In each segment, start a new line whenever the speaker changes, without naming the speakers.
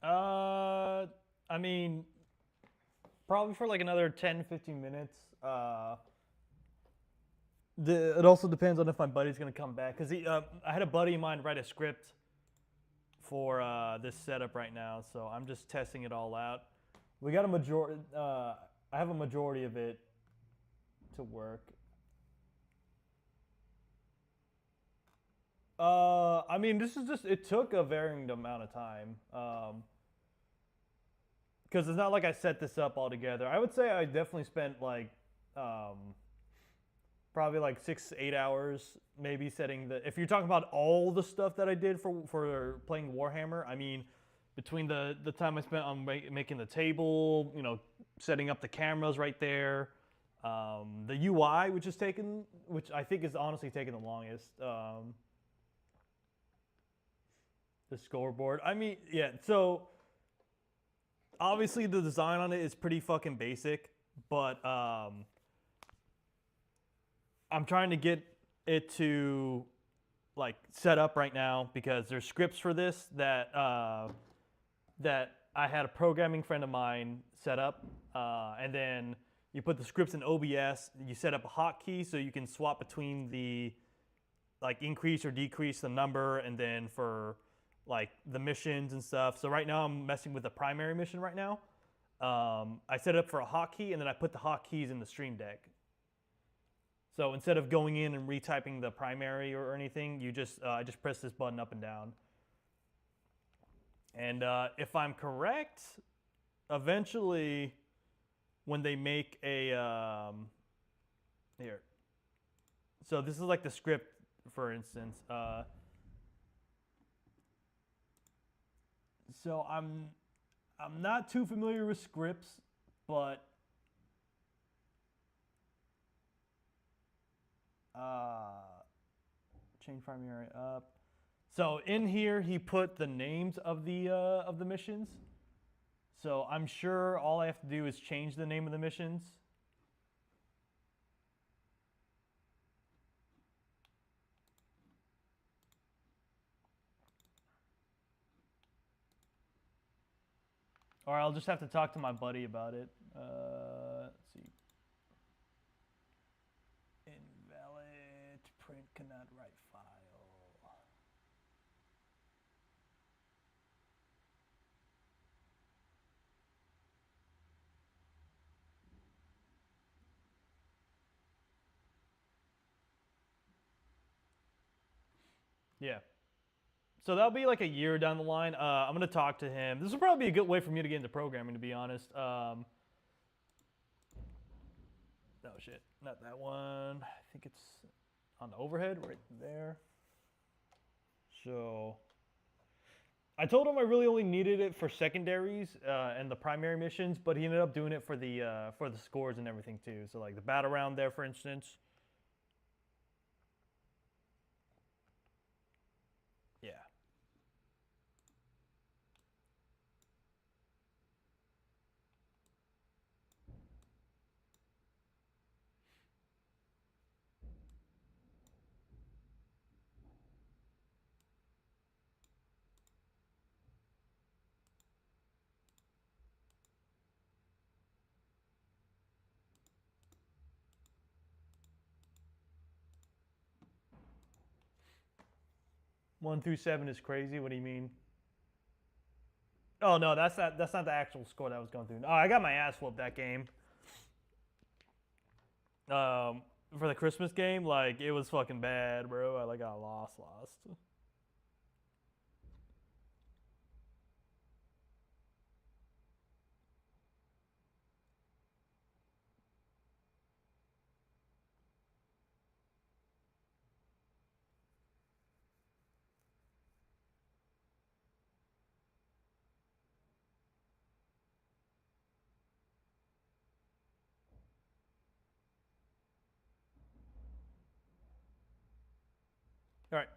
I mean, probably for like another 10, 15 minutes. It also depends on if my buddy's gonna come back because I had a buddy of mine write a script for this setup right now, so I'm just testing it all out. We got a majority. I have a majority of it to work. I mean, this is just. It took a varying amount of time. Because it's not like I set this up all together. I would say I definitely spent like probably like 6, 8 hours maybe setting the. If you're talking about all the stuff that I did for playing Warhammer, I mean, between the time I spent on making the table, setting up the cameras right there, the UI, which I think is honestly taking the longest. The scoreboard. I mean, yeah. So obviously the design on it is pretty fucking basic, but I'm trying to get it to like set up right now because there's scripts for this that that I had a programming friend of mine set up, and then you put the scripts in OBS. You set up a hotkey so you can swap between the like increase or decrease the number, and then for like the missions and stuff. So right now I'm messing with the primary mission right now. I set it up for a hotkey, and then I put the hotkeys in the Stream Deck. So instead of going in and retyping the primary or anything, I just press this button up and down. And if I'm correct, eventually when they make a here. So this is like the script, for instance. So I'm not too familiar with scripts, but change primary up. So in here he put the names of the missions. So I'm sure all I have to do is change the name of the missions. Or I'll just have to talk to my buddy about it. Let's see. Invalid print cannot write file. Yeah. So that'll be like a year down the line. I'm gonna talk to him. This will probably be a good way for me to get into programming, to be honest. Oh shit, not that one. I think it's on the overhead right there. So I told him I really only needed it for secondaries and the primary missions, but he ended up doing it for the scores and everything too. So like the battle round there, for instance. Yeah. One through seven is crazy. What do you mean? Oh no, that's not the actual score that I was going through. Oh, I got my ass whooped that game. For the Christmas game, like it was fucking bad, bro. I like got lost. All right.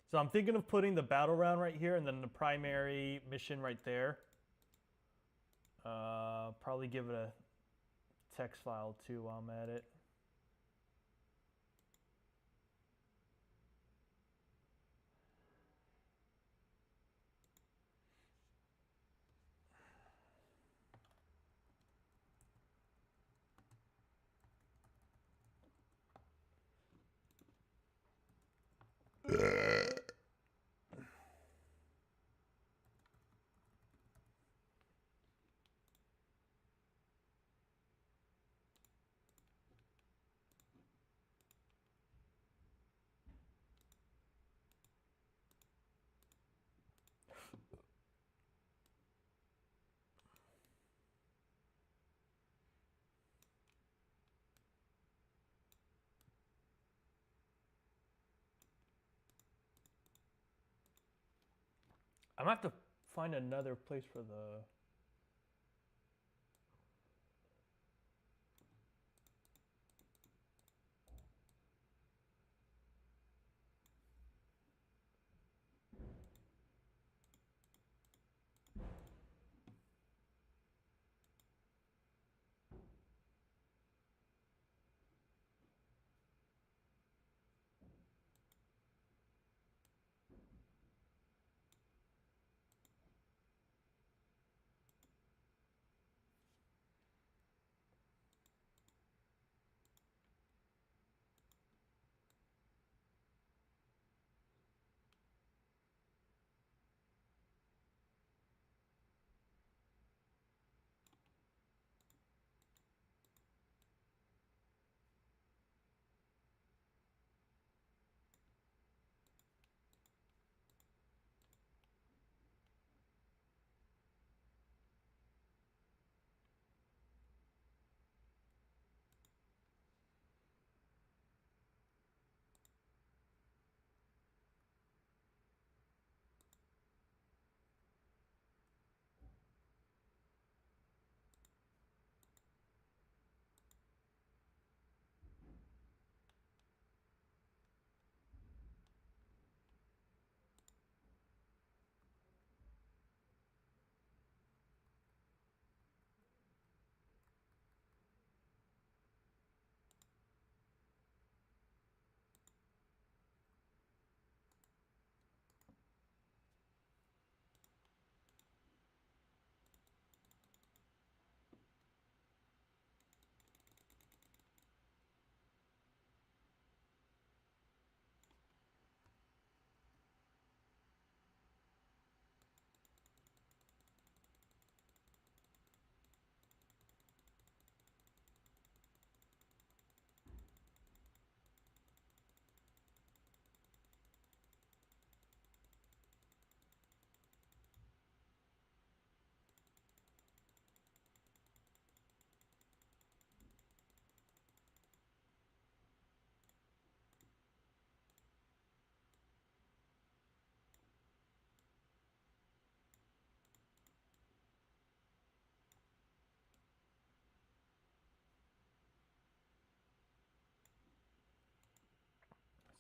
So I'm thinking of putting the battle round right here and then the primary mission right there. Probably give it a text file too while I'm at it. I'm gonna have to find another place for the.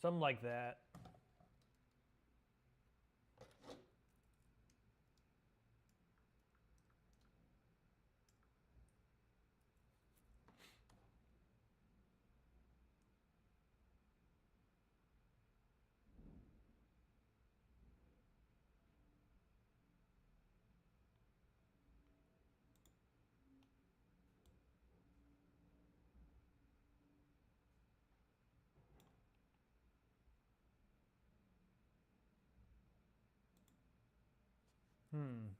Something like that. Hmm.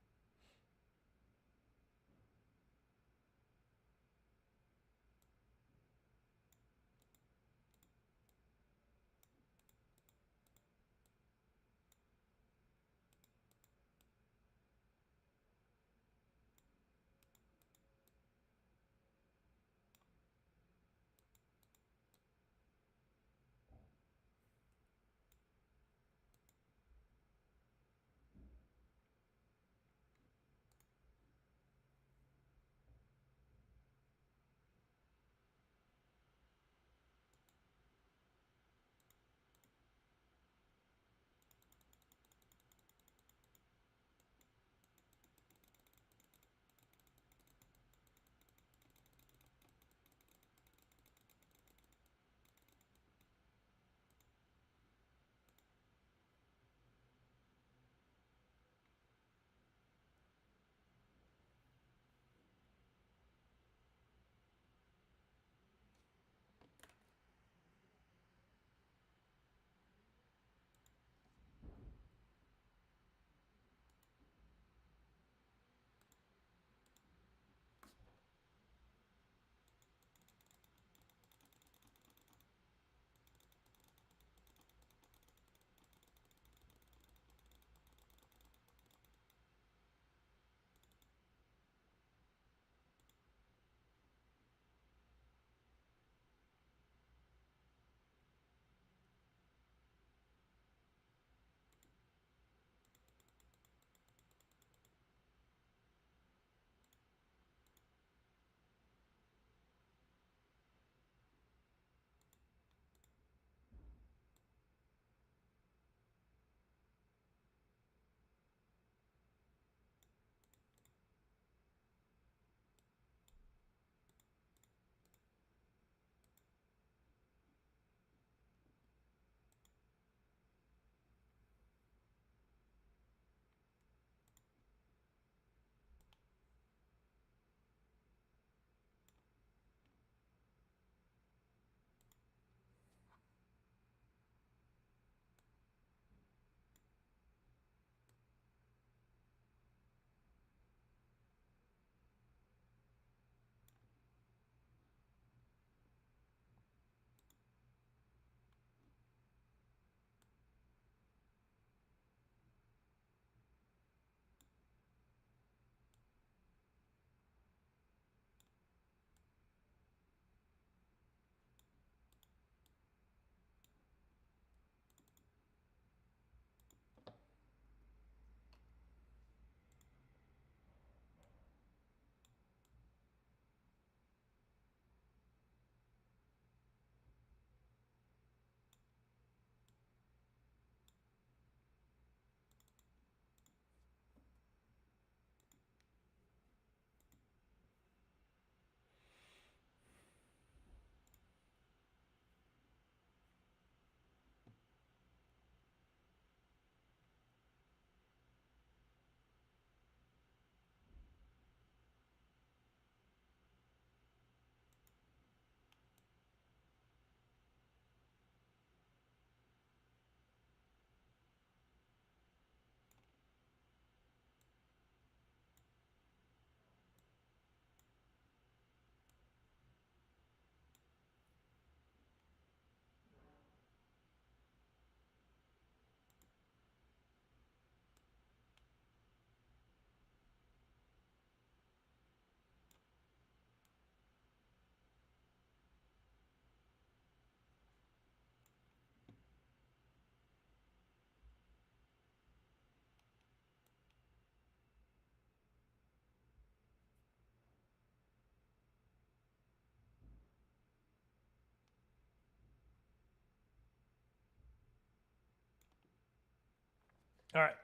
All right.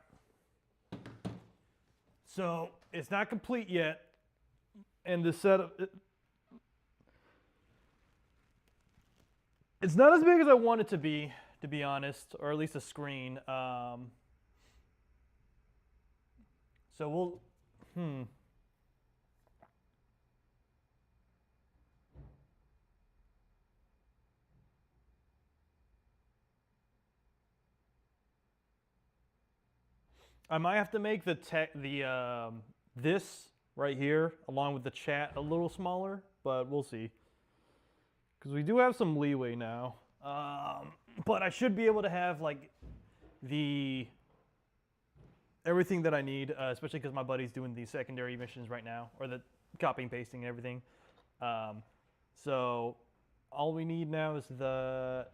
So it's not complete yet, and the setup, it's not as big as I want it to be honest, or at least a screen. So we'll, I might have to make this right here along with the chat a little smaller, but we'll see. Because we do have some leeway now. But I should be able to have like everything that I need, especially because my buddy's doing these secondary missions right now, or the copying, pasting, and everything. So all we need now is let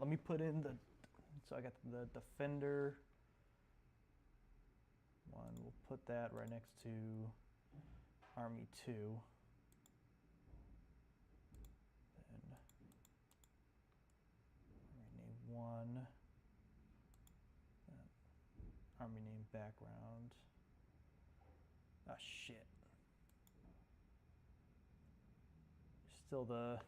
me put in so I got the Defender one. We'll put that right next to Army 2. Then Army name 1. Army name background. Ah, shit. Still the...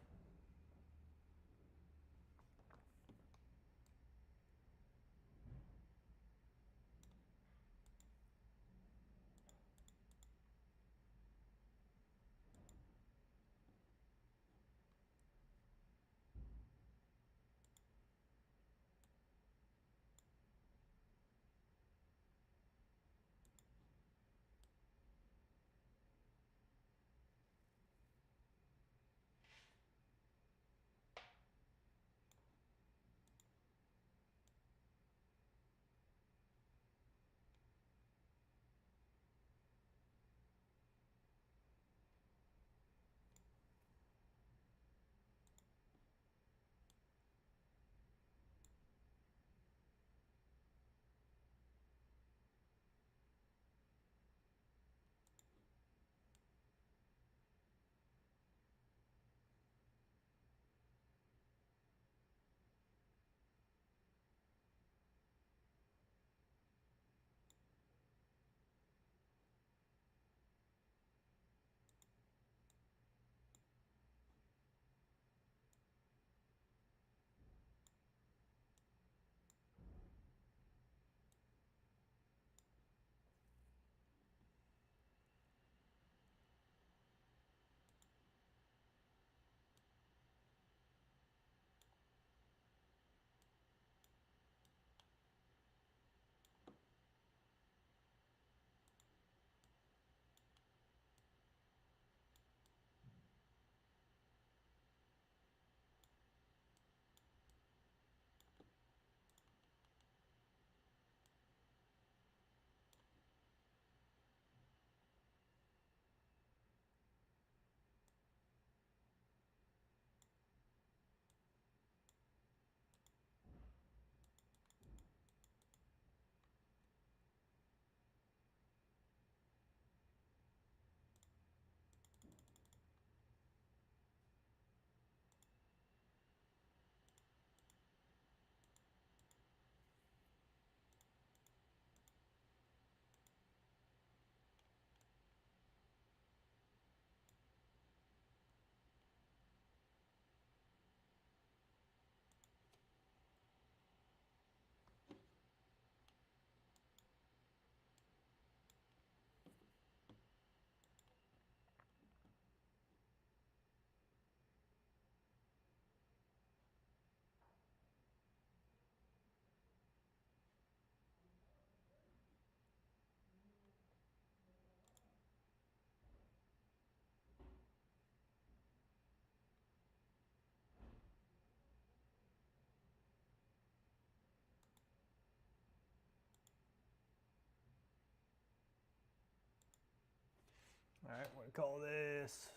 All right, what do we call this?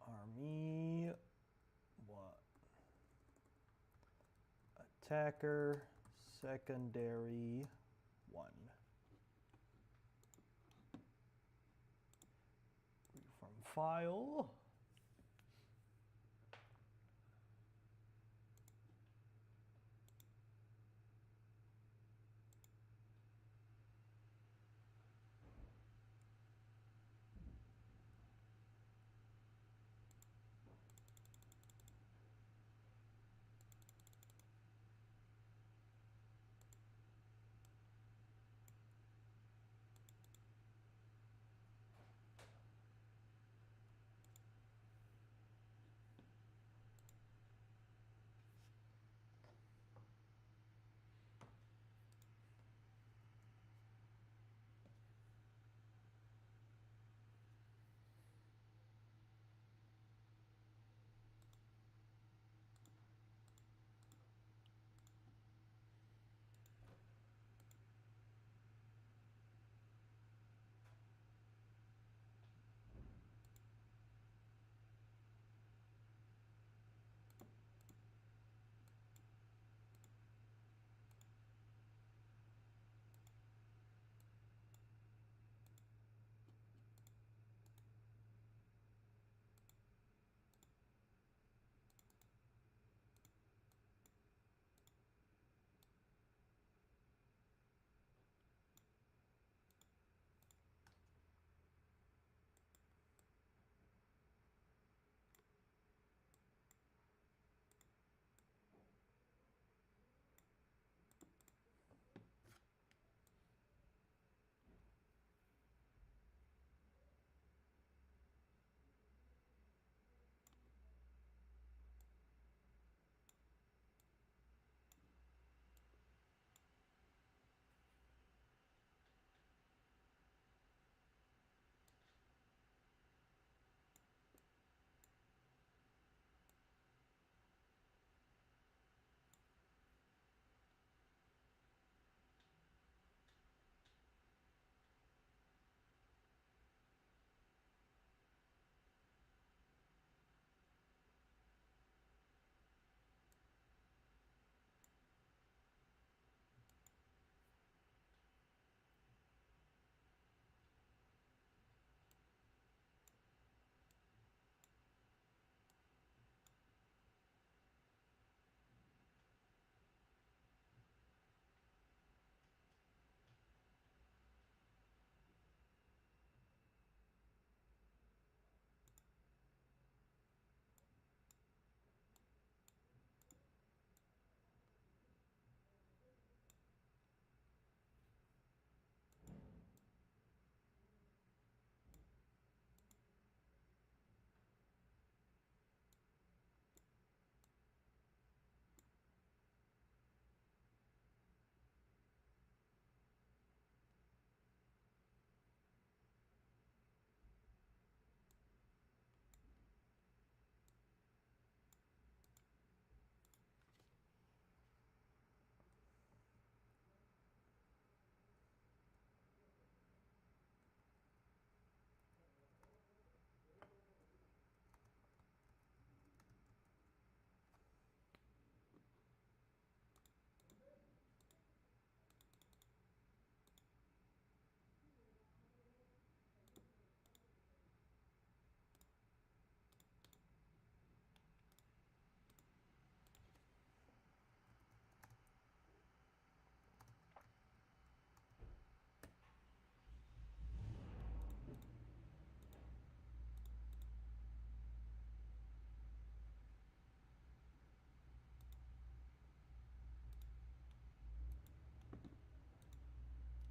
Army, what? Attacker, secondary, 1. From file.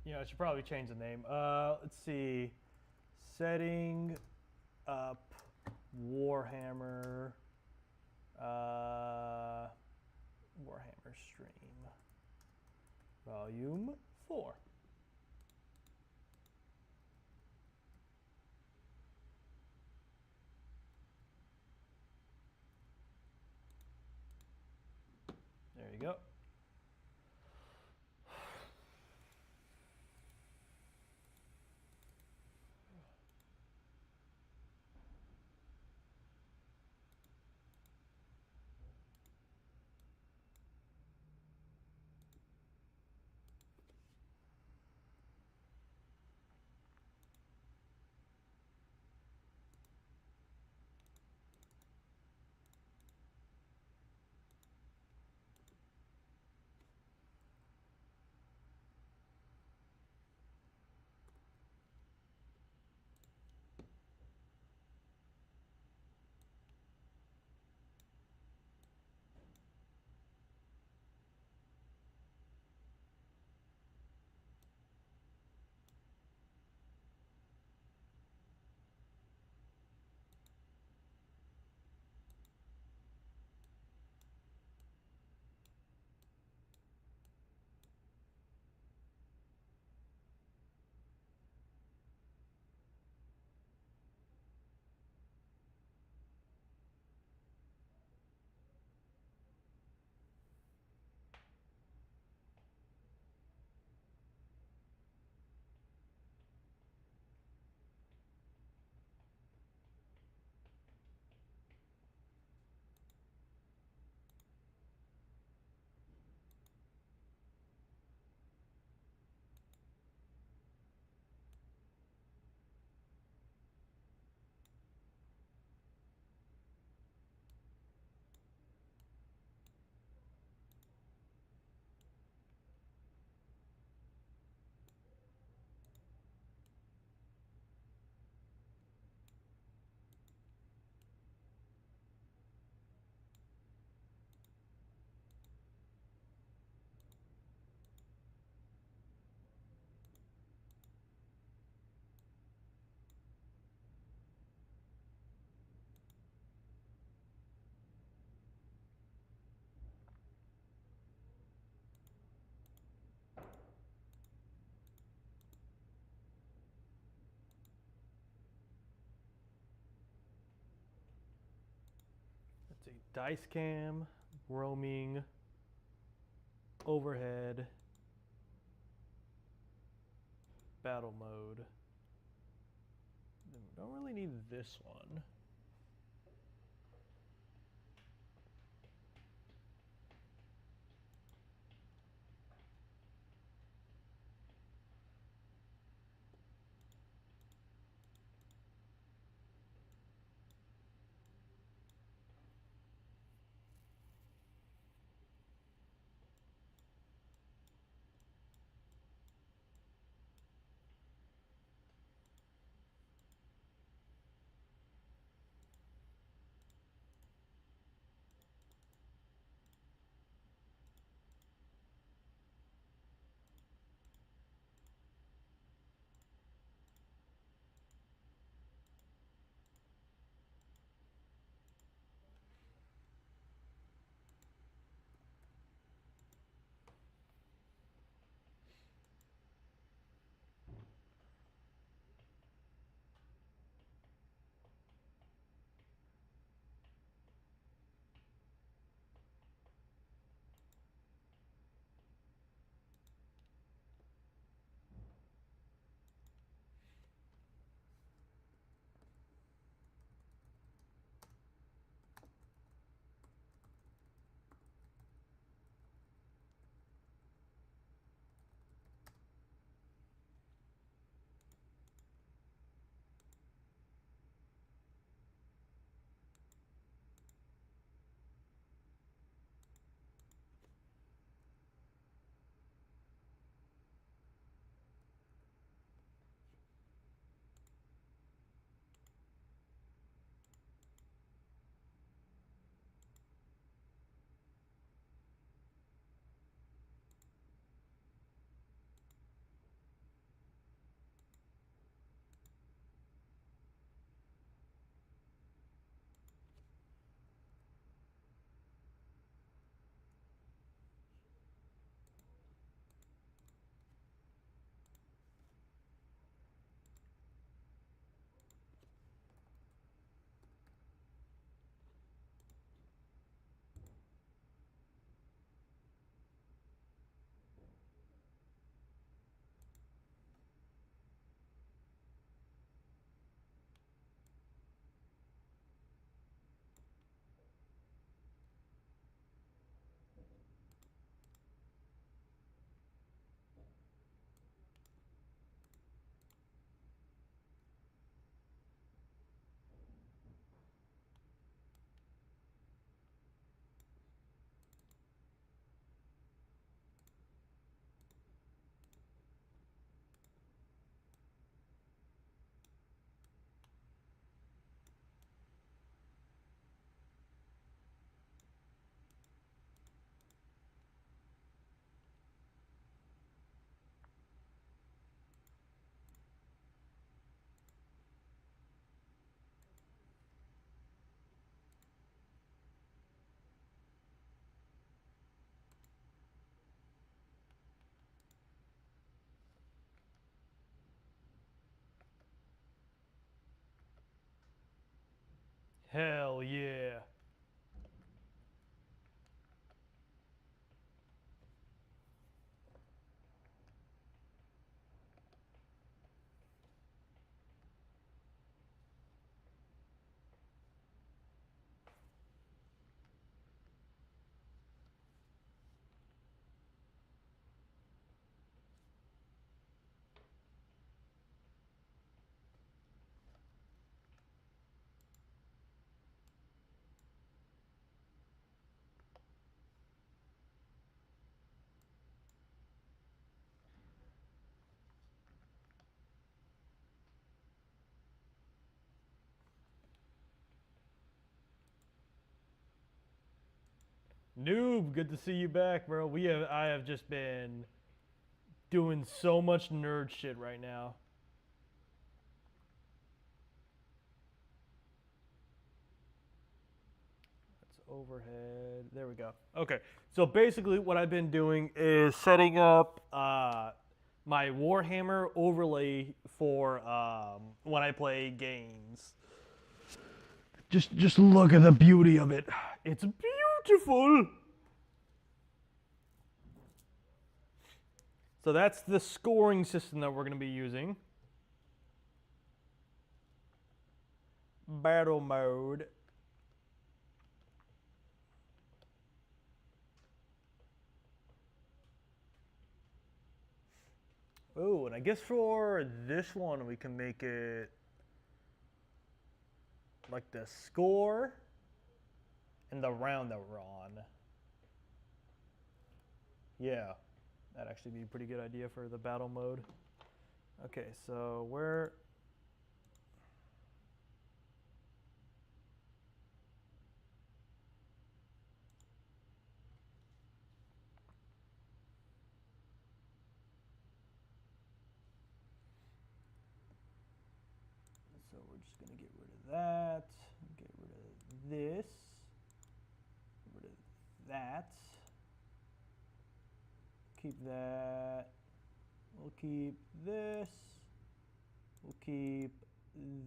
You know, I should probably change the name. Let's see. Setting up Warhammer. Warhammer Stream. Volume 4. There you go. Let's see. Dice cam, roaming, overhead, battle mode. Don't really need this one. Hell yeah. Noob, good to see you back, bro. I have just been doing so much nerd shit right now. That's overhead. There we go. Okay, so basically what I've been doing is setting up my Warhammer overlay for when I play games. Just look at the beauty of it. It's beautiful. So that's the scoring system that we're going to be using. Battle mode. Oh, and I guess for this one we can make it like the score and the round that we're on. Yeah, that'd actually be a pretty good idea for the battle mode. Okay, so where... So we're just gonna get rid of that, get rid of this, get rid of that. Keep that. We'll keep this. We'll keep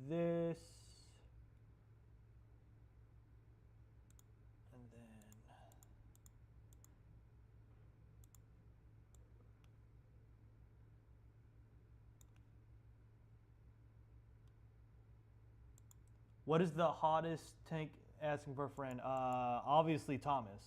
this. And then what is the hottest tank? Asking for a friend. Obviously Thomas.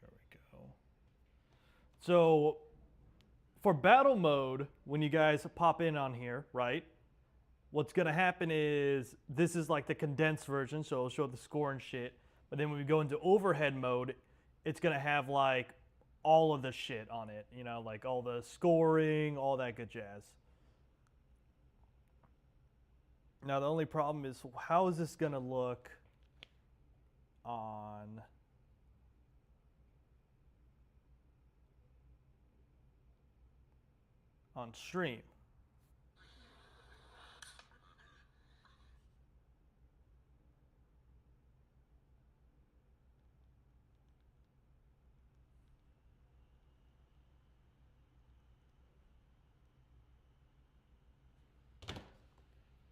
There we go. So for battle mode, when you guys pop in on here, right? What's gonna happen is this is like the condensed version, so it'll show the score and shit. But then when we go into overhead mode, it's gonna have like all of the shit on it, you know, like all the scoring, all that good jazz. Now the only problem is how is this gonna look on stream?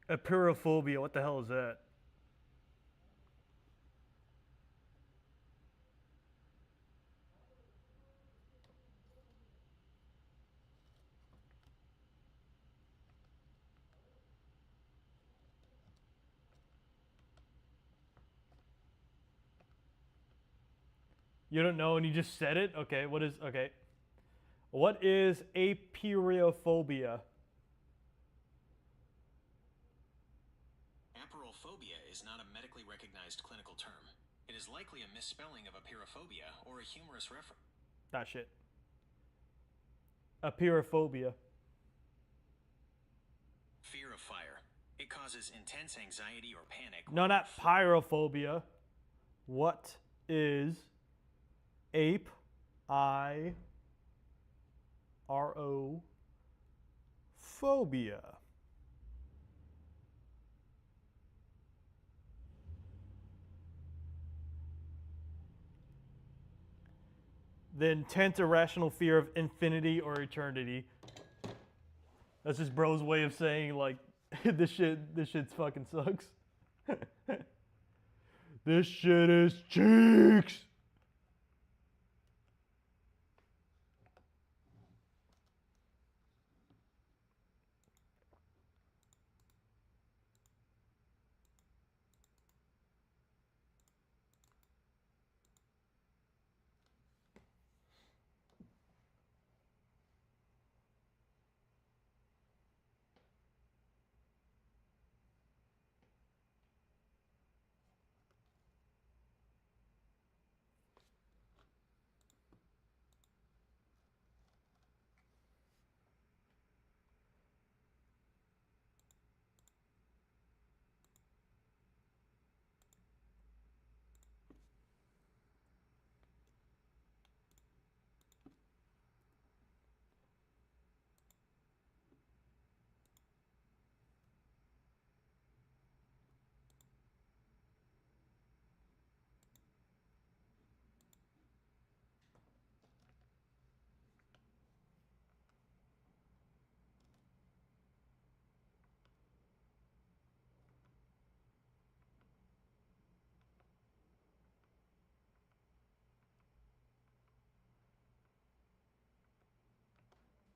Apeirophobia, what the hell is that? You don't know and you just said it? Okay, what is apeirophobia?
Apeirophobia is not a medically recognized clinical term. It is likely a misspelling of apeirophobia or a humorous reference.
That shit. Apeirophobia.
Fear of fire. It It causes intense anxiety or panic.
No, not pyrophobia. What is ape? I-R-O phobia. The intense irrational fear of infinity or eternity. That's just bro's way of saying like this shit's fucking sucks. This shit is cheeks.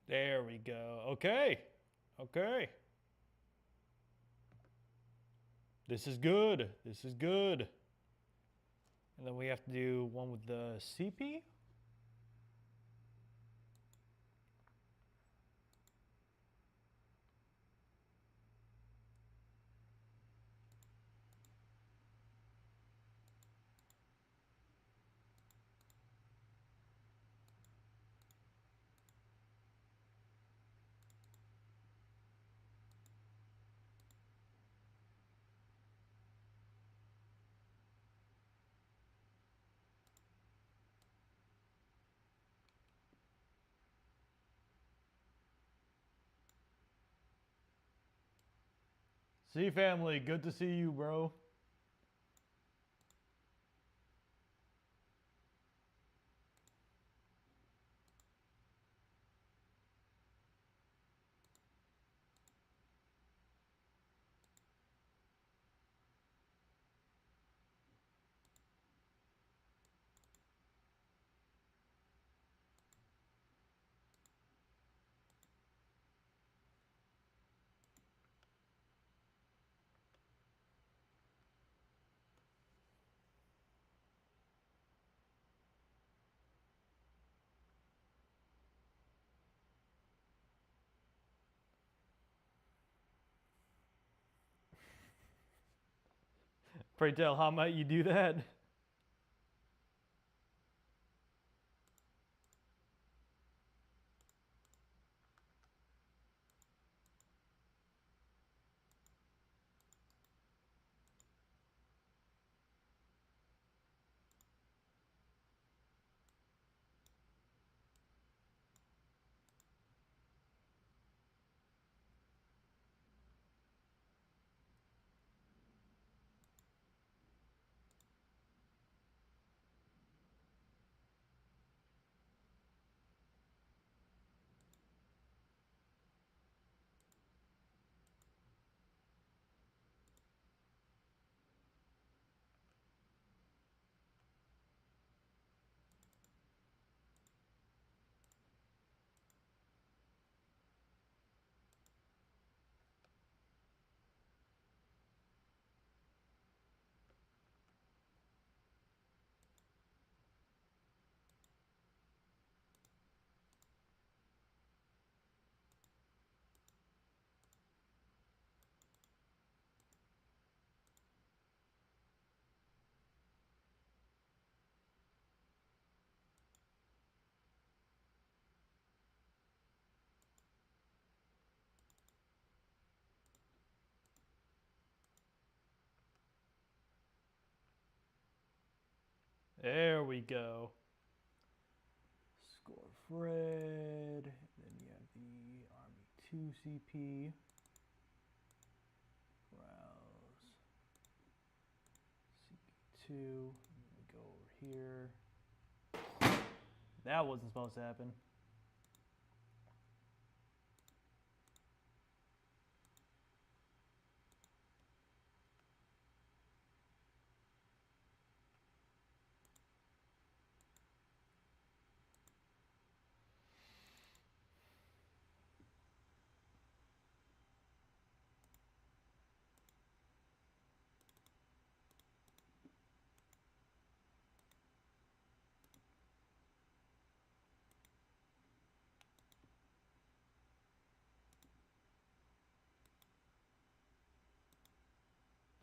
There we go. Okay. Okay. This is good. This is good. And then we have to do one with the CP. See, family, good to see you, bro. Pray tell, how might you do that? There we go. Score Fred. Then you have the Army 2 CP. Browse. CP2. We go over here. That wasn't supposed to happen.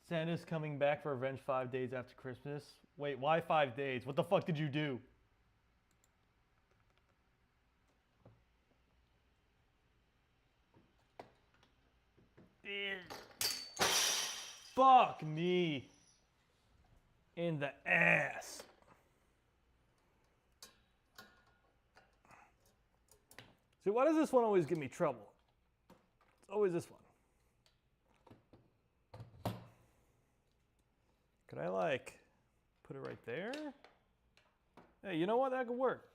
Santa's coming back for revenge 5 days after Christmas. Wait, why 5 days? What the fuck did you do? Fuck me. In the ass. See, why does this one always give me trouble? It's always this one. Could I, like, put it right there? Hey, you know what? That could work.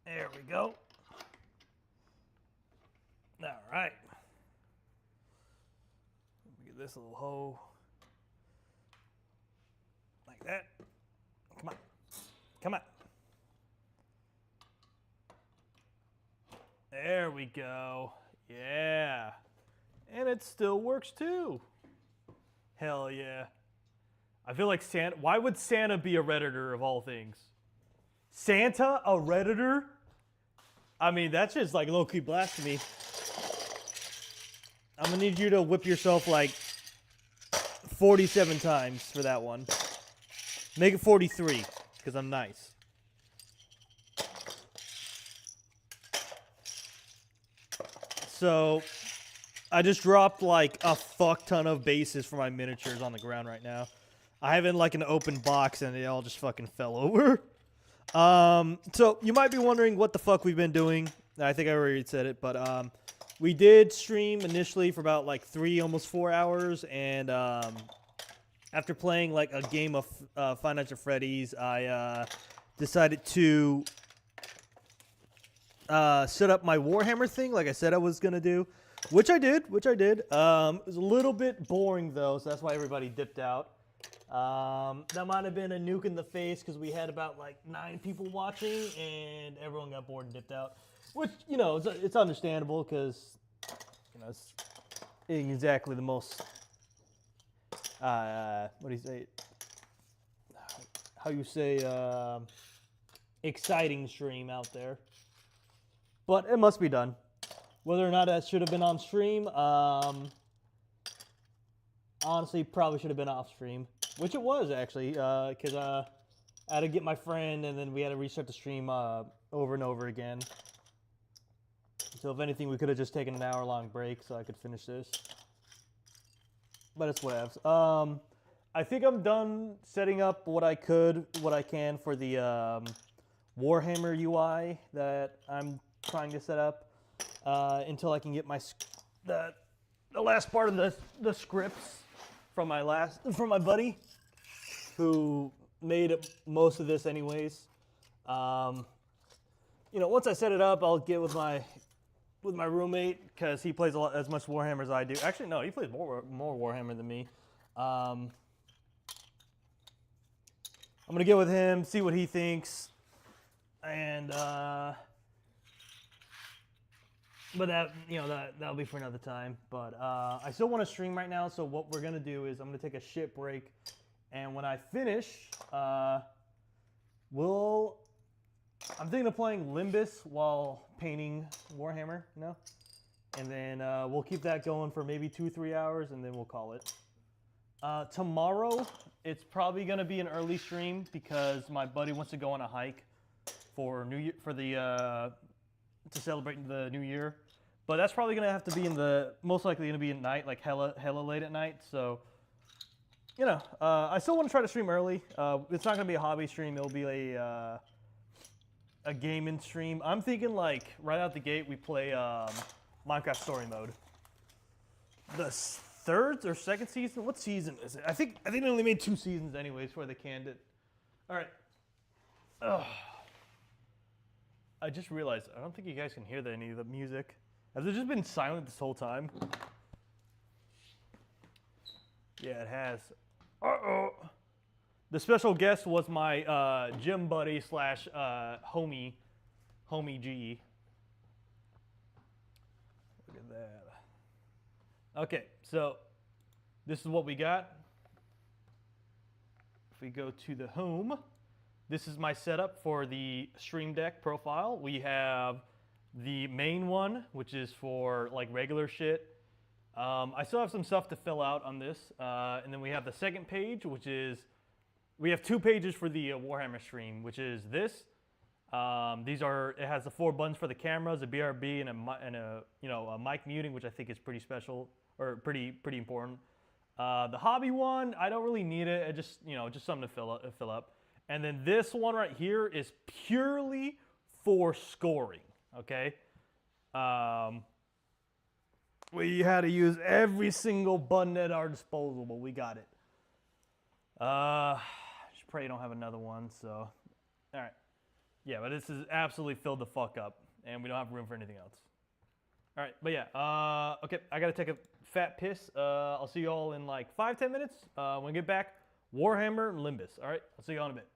There we go. All right. Let me get this little hoe. Like that. Come on. Come on. There we go. Yeah. And it still works too. Hell yeah. I feel like Santa. Why would Santa be a Redditor of all things? Santa, a Redditor? I mean, that's just like low-key blasphemy. I'm gonna need you to whip yourself like 47 times for that one. Make it 43, because I'm nice. So, I just dropped like a fuck ton of bases for my miniatures on the ground right now. I have it in like an open box and they all just fucking fell over. So you might be wondering what the fuck we've been doing. I think I already said it, but we did stream initially for about like 3, almost 4 hours, and after playing like a game of Five Nights at Freddy's, I decided to set up my Warhammer thing, like I said I was gonna do, which I did. It was a little bit boring though, so that's why everybody dipped out. That might have been a nuke in the face because we had about like 9 people watching and everyone got bored and dipped out. Which, you know, it's understandable because, you know, it's exactly the most, what do you say? How you say, exciting stream out there. But it must be done. Whether or not that should have been on stream, honestly, probably should have been off stream. Which it was, actually, because I had to get my friend, and then we had to restart the stream over and over again. So if anything, we could have just taken an hour-long break so I could finish this. But it's whatevs. I think I'm done setting up what I can for the Warhammer UI that I'm trying to set up until I can get the last part of the scripts from my buddy who made most of this anyways. You know, once I set it up, I'll get with my roommate because he plays as much Warhammer as I do. Actually, no, he plays more Warhammer than me. I'm gonna get with him, see what he thinks, and but that'll be for another time. But I still want to stream right now, so what we're gonna do is I'm gonna take a shit break, and when I finish, I'm thinking of playing Limbus while painting Warhammer, and then we'll keep that going for maybe 2-3 hours, and then we'll call it. Tomorrow, it's probably gonna be an early stream because my buddy wants to go on a hike for New Year to celebrate the New Year. But that's probably gonna have to be most likely gonna be at night, like hella late at night. So, I still want to try to stream early. It's not gonna be a hobby stream. It'll be a gaming stream. I'm thinking like right out the gate we play Minecraft Story Mode. The third or second season? What season is it? I think they only made 2 seasons anyways before they canned it. All right. Ugh. I just realized I don't think you guys can hear any of the music. Has it just been silent this whole time? Yeah, it has. Uh-oh. The special guest was my gym buddy / homie G. Look at that. Okay, so this is what we got. If we go to the home, this is my setup for the Stream Deck profile. We have the main one, which is for like regular shit. I still have some stuff to fill out on this. And then we have the second page, which is, we have 2 pages for the Warhammer stream, which is this. It has the 4 buttons for the cameras, a BRB, and a mic muting, which I think is pretty special or pretty important. The hobby one, I don't really need it. It just something to fill up. And then this one right here is purely for scoring. Okay. We had to use every single button at our disposal, but we got it. Just pray you don't have another one. So, all right. Yeah, but this is absolutely filled the fuck up, and we don't have room for anything else. All right, but yeah, okay, I gotta take a fat piss. I'll see you all in like 5-10 minutes. When we get back, Warhammer and Limbus. All right, I'll see you all in a bit.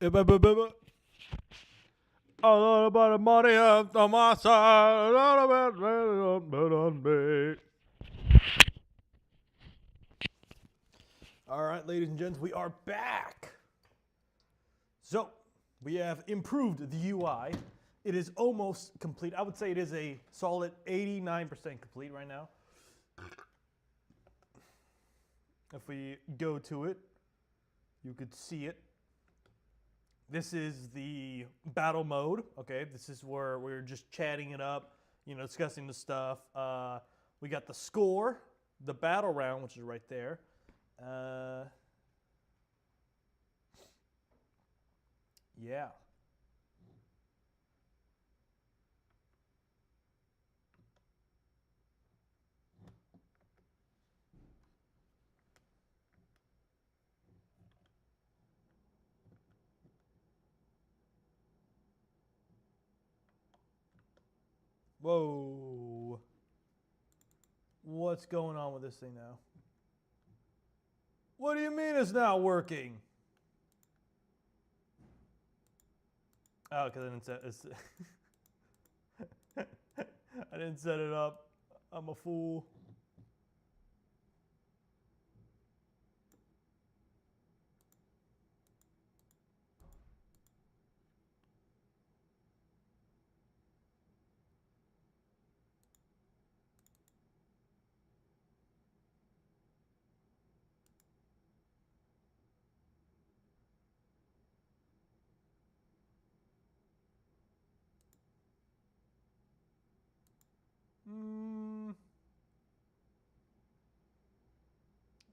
A lot about the money on my side. A lot about me. All right, ladies and gents, we are back. So, we have improved the UI. It is almost complete. I would say it is a solid 89% complete right now. If we go to it, you could see it. This is the battle mode. Okay, this is where we're just chatting it up, you know, discussing the stuff. We got the score, the battle round, which is right there. Yeah. Whoa. What's going on with this thing now? What do you mean it's not working? Oh, because I didn't set I didn't set it up. I'm a fool.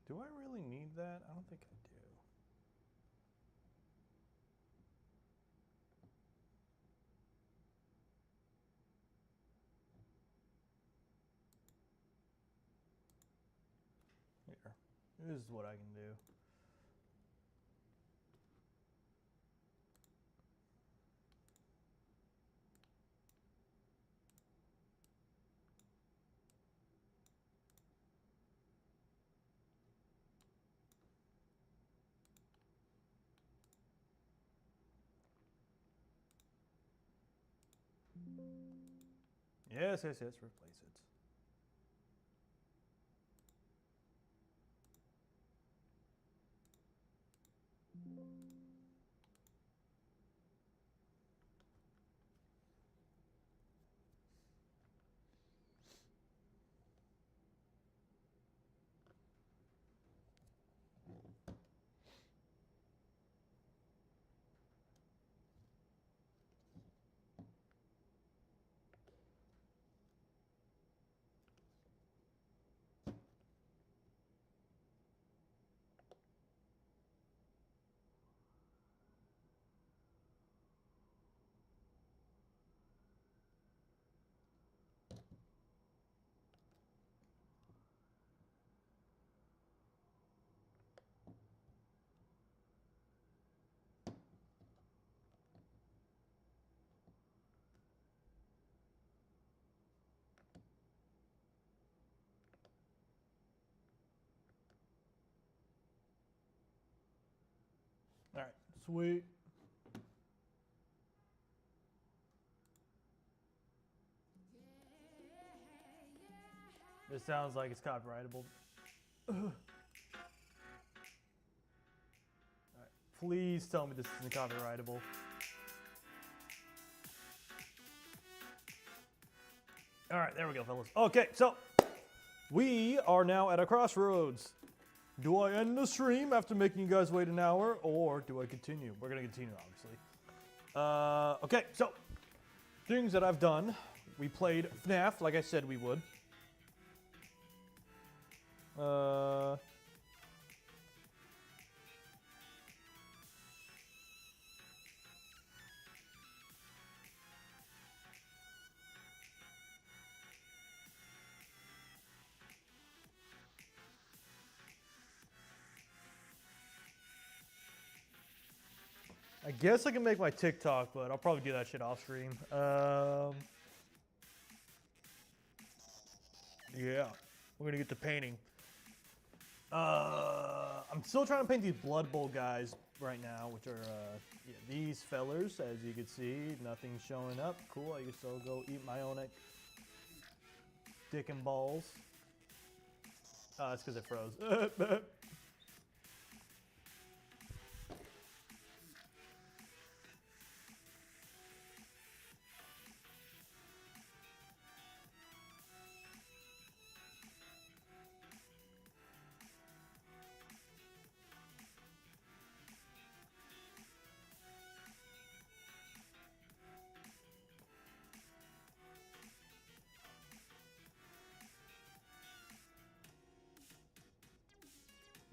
Do I really need that? I don't think I do. Here. This is what I can do. Yes, replace it. All right, sweet. This sounds like it's copyrightable. All right, please tell me this isn't copyrightable. All right, there we go, fellas. Okay, so we are now at a crossroads. Do I end the stream after making you guys wait an hour, or do I continue? We're gonna continue, obviously. Okay, so things that I've done. We played FNAF, like I said we would. I guess I can make my TikTok, but I'll probably do that shit off stream. Yeah, we're gonna get to painting. I'm still trying to paint these Blood Bowl guys. right now, which are yeah, these fellers. As you can see, nothing's showing up. Cool. I guess I'll go eat my own dick and balls. It's because it froze.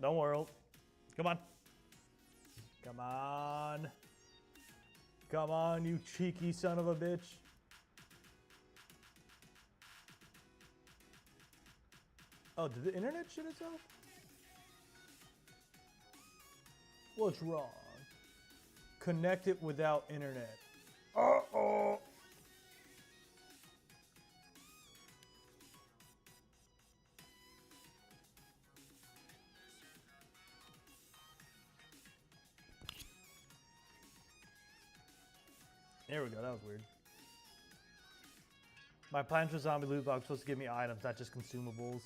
Don't worry. Come on. Come on. Come on, you cheeky son of a bitch. Oh, did the internet shit itself? What's wrong? Connect it without internet. Uh-oh. There we go, that was weird. My Plants vs. Zombie loot box was supposed to give me items, not just consumables.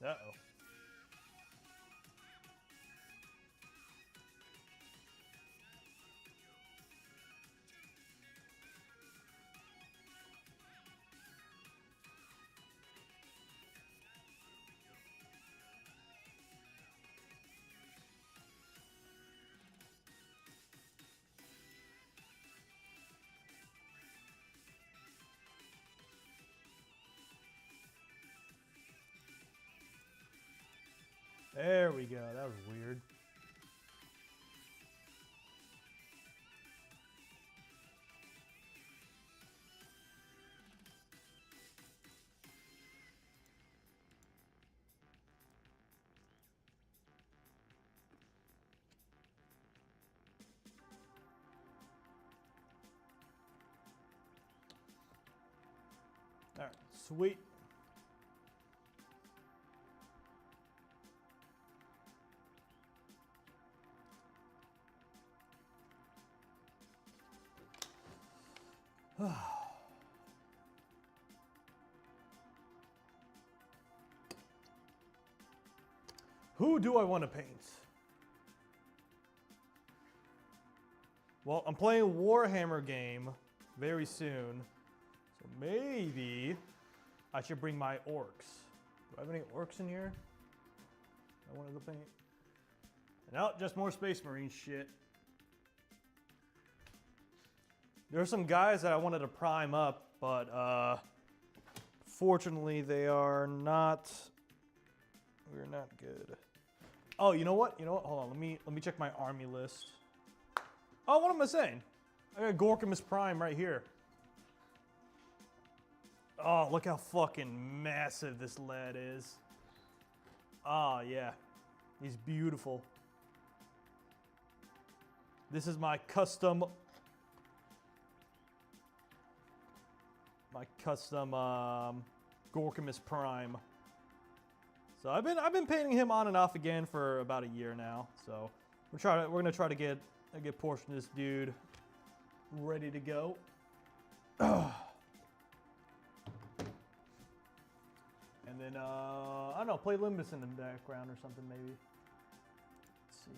Uh-oh. There we go. That was weird. All right, sweet. Who do I want to paint? Well, I'm playing a Warhammer game very soon, so maybe I should bring my orcs. Do I have any orcs in here? I want to go paint. No, just more Space Marine shit. There are some guys that I wanted to prime up, but fortunately they are not. We're not good. Oh, you know what? You know what? Hold on. Let me check my army list. Oh, what am I saying? I got Gorkamus Prime right here. Oh, look how fucking massive this lad is. Oh, yeah. He's beautiful. This is my custom Gorkamus Prime. So I've been painting him on and off again for about a year now. So we're gonna try to get a good portion of this dude ready to go. And then I don't know, play Limbus in the background or something maybe. Let's see.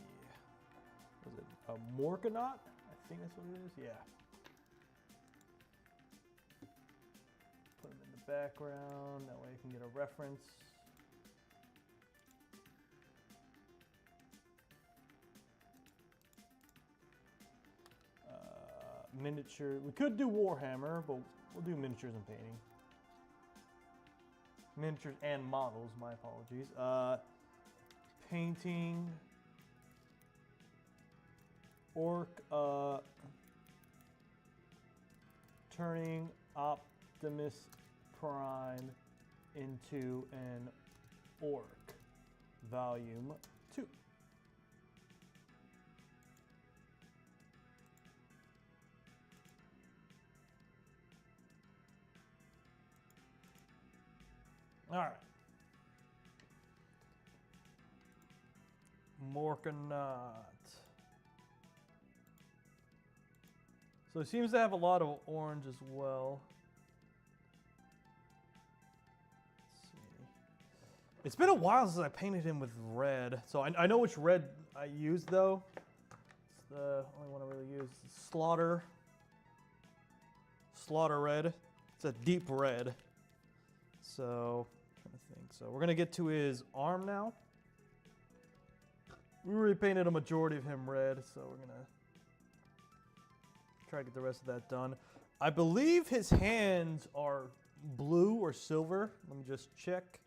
Was it a Morkanaut? I think that's what it is. Yeah. Put him in the background. That way I can get a reference. Miniature. We could do Warhammer, but we'll do miniatures and painting. Miniatures and models, my apologies. Painting. orc, turning Optimus Prime into an orc, volume 2. All right. Morkanaut. So he seems to have a lot of orange as well. Let's see. It's been a while since I painted him with red. So I know which red I used though. It's the only one I really use. Slaughter red. It's a deep red. So, I'm trying to think. So we're gonna get to his arm now. We already painted a majority of him red, so we're gonna try to get the rest of that done. I believe his hands are blue or silver. Let me just check.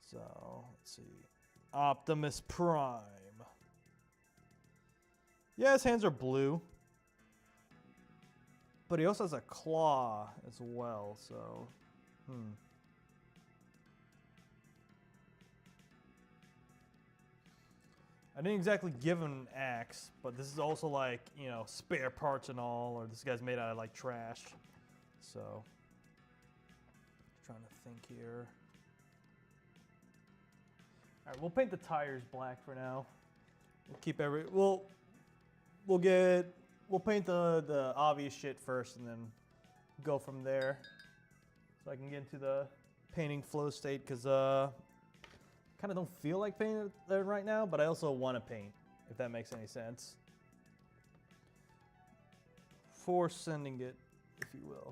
So, let's see. Optimus Prime. Yeah, his hands are blue. But he also has a claw as well, so... I didn't exactly give him an axe, but this is also like, you know, spare parts and all, or this guy's made out of like trash. So, trying to think here. All right, we'll paint the tires black for now. We'll keep we'll paint the obvious shit first and then go from there. So I can get into the painting flow state because kind of don't feel like painting it right now, but I also want to paint, if that makes any sense. For sending it, if you will.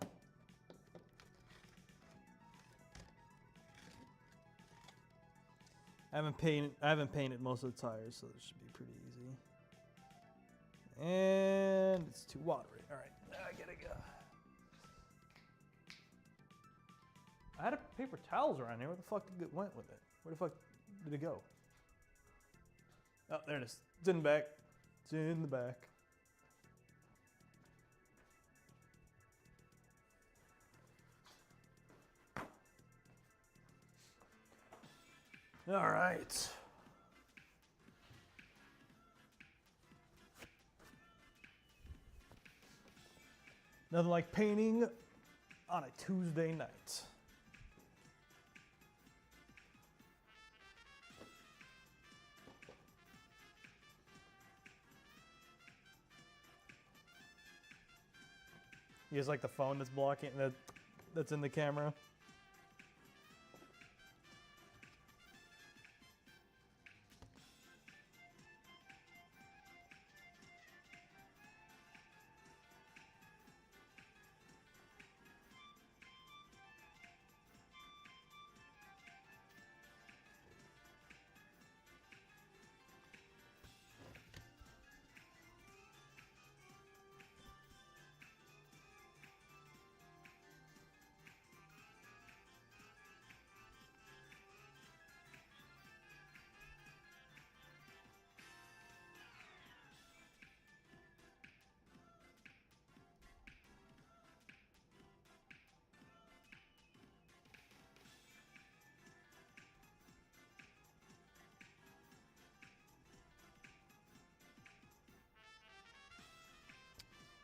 I haven't painted most of the tires, so this should be pretty easy. And it's too watery. All right, I gotta go. I had paper towels around here. Where the fuck did it went with it? Where the fuck did it go? Oh, there it is. It's in the back. It's in the back. All right. Nothing like painting on a Tuesday night. You guys like the phone that's blocking that's in the camera?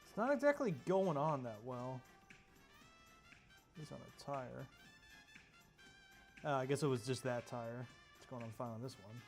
It's not exactly going on that well. He's on a tire. I guess it was just that tire. It's going on fine on this one.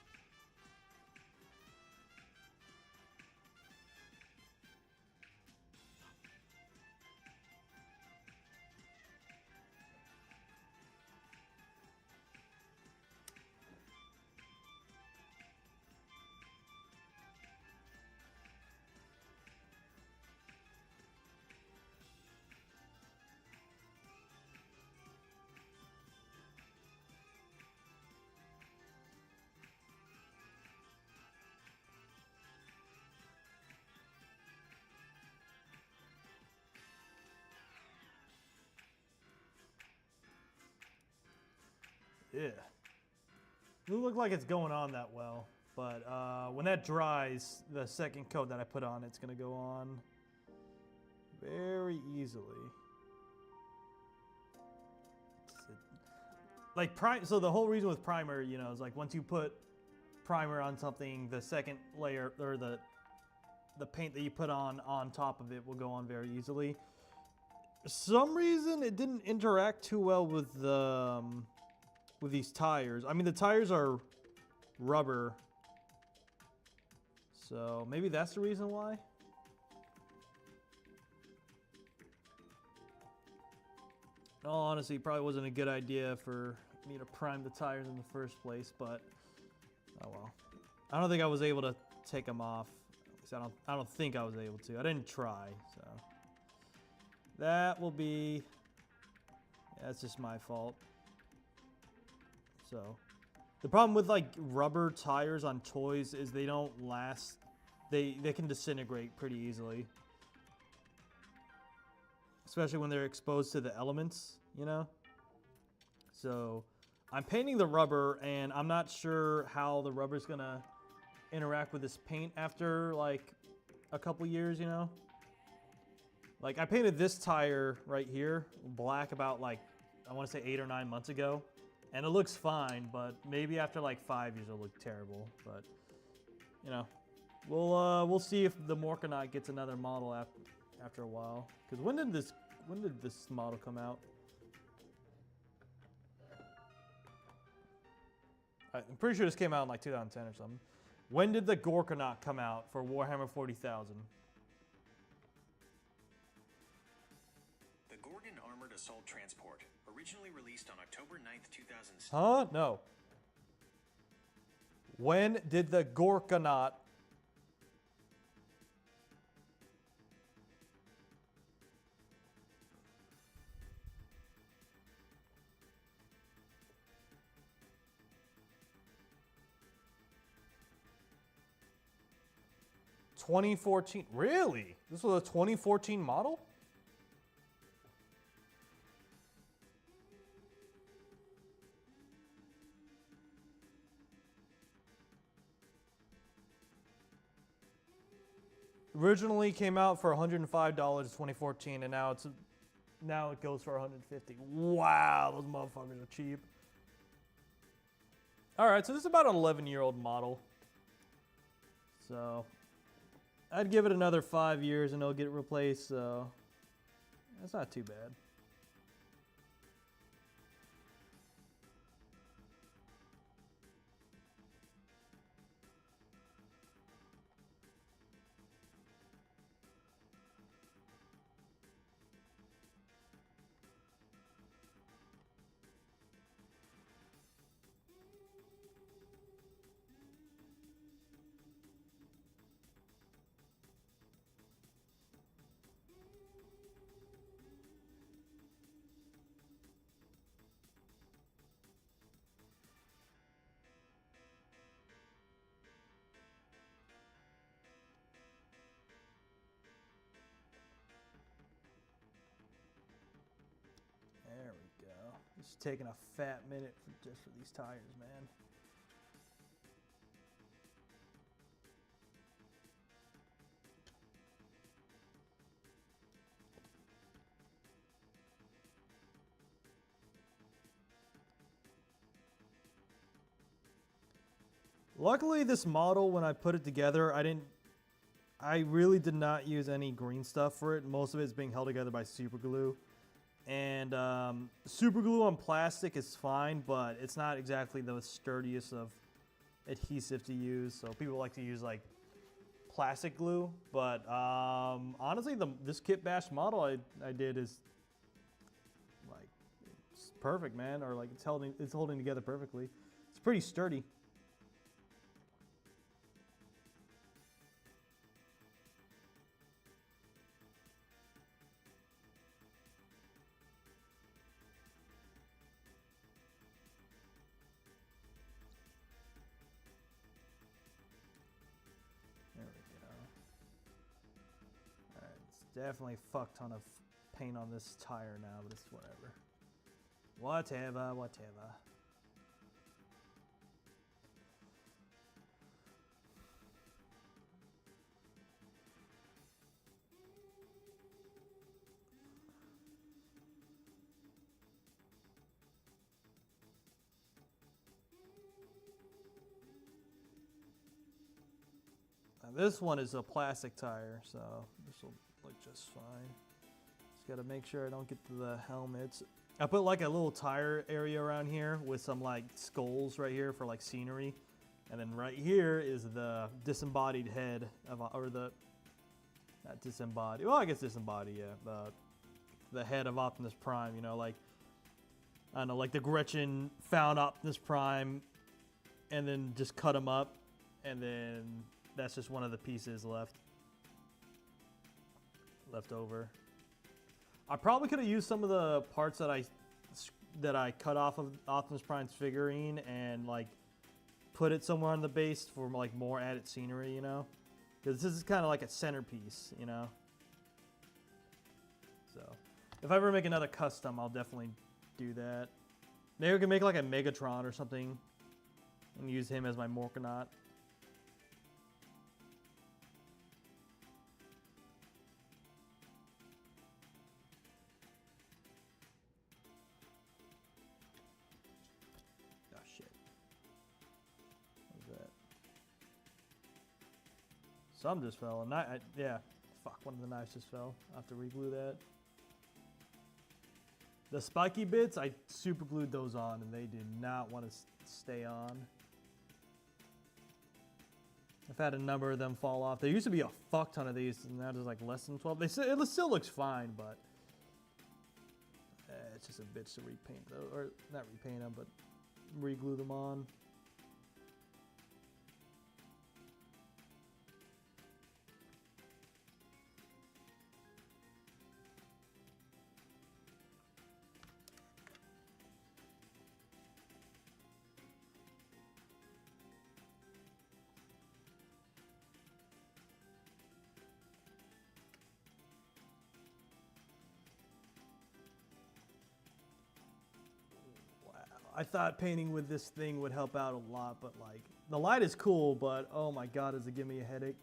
Yeah. Doesn't look like it's going on that well. But when that dries, the second coat that I put on, it's gonna go on very easily. Like so the whole reason with primer, you know, is like once you put primer on something, the second layer or the paint that you put on top of it will go on very easily. For some reason, it didn't interact too well with these tires. I mean, the tires are rubber, so maybe that's the reason why. In all honesty, it probably wasn't a good idea for me to prime the tires in the first place, but oh well. I don't think I was able to take them off. At least I don't think I was able to. I didn't try, so that will be. Yeah, that's just my fault. So, the problem with like rubber tires on toys is they don't last. They can disintegrate pretty easily. Especially when they're exposed to the elements, you know? So, I'm painting the rubber, and I'm not sure how the rubber's gonna interact with this paint after, like, a couple years, you know? Like, I painted this tire right here black about, like, I want to say 8 or 9 months ago, and it looks fine, but maybe after, like, 5 years it'll look terrible, but, you know, we'll see if the Morkanaut gets another model after a while. Because when did this model come out? I'm pretty sure this came out in like 2010 or something. When did the Gorkanaut come out for Warhammer 40,000?
The Gorgon Armored Assault Transport, originally released on October 9th, 2006.
Huh? No. When did the Gorkanaut... 2014. Really? This was a 2014 model? Originally came out for $105 in 2014, and now it goes for $150. Wow, those motherfuckers are cheap. All right, so this is about an 11-year-old model. So I'd give it another 5 years and it'll get replaced, so that's not too bad. There we go. It's taking a fat minute just for these tires, man. Luckily, this model, when I put it together, I really did not use any green stuff for it. Most of it is being held together by super glue. And super glue on plastic is fine, but it's not exactly the sturdiest of adhesive to use. So people like to use like plastic glue. But honestly, this Kit Bash model I did is like it's perfect, man. Or like it's holding together perfectly. It's pretty sturdy. Definitely a fuck ton of paint on this tire now, but it's whatever. Whatever. This one is a plastic tire, so this will look just fine. Just gotta make sure I don't get to the helmets. I put like a little tire area around here with some like skulls right here for like scenery. And then right here is the disembodied head of, or the, not disembodied, well I guess disembodied, yeah. The head of Optimus Prime, you know, like, I don't know, like the Gretchen found Optimus Prime and then just cut him up. And then that's just one of the pieces left over. I probably could have used some of the parts that I cut off of Optimus Prime's figurine and like put it somewhere on the base for like more added scenery, you know? Because this is kind of like a centerpiece, you know? So, if I ever make another custom, I'll definitely do that. Maybe we can make like a Megatron or something and use him as my Morkonaut. Some just fell. Yeah. Fuck, one of the knives just fell. I have to re-glue that. The spiky bits, I super glued those on and they did not want to stay on. I've had a number of them fall off. There used to be a fuck ton of these and now there's like less than 12. It still looks fine, but it's just a bitch to repaint those, or not repaint them, but re-glue them on. I thought painting with this thing would help out a lot, but like, the light is cool, but oh my god, does it give me a headache.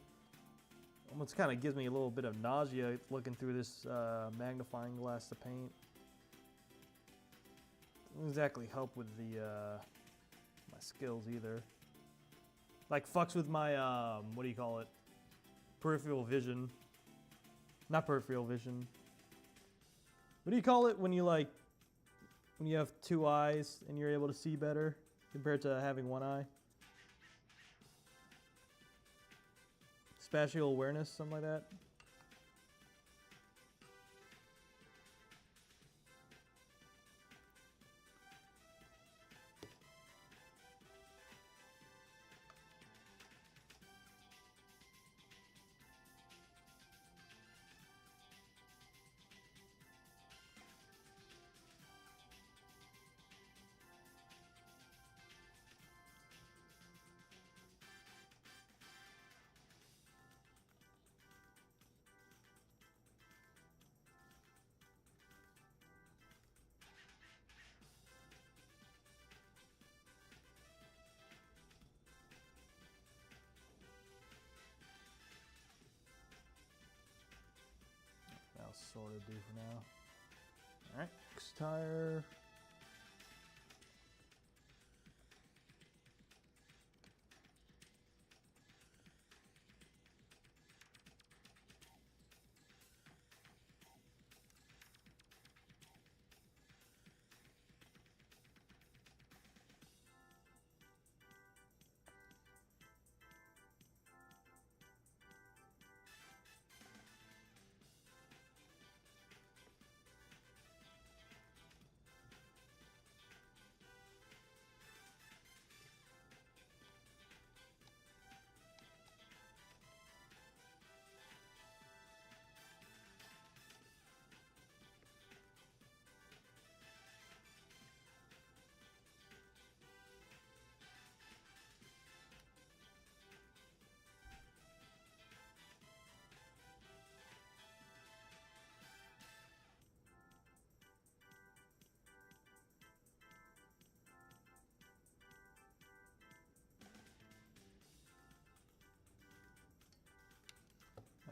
Almost kind of gives me a little bit of nausea looking through this magnifying glass to paint. Doesn't exactly help with the my skills either. Like fucks with my, what do you call it? Peripheral vision. Not peripheral vision. What do you call it when you like, when you have two eyes and you're able to see better compared to having one eye? Spatial awareness, something like that. Sort of do for now. All right, next tire.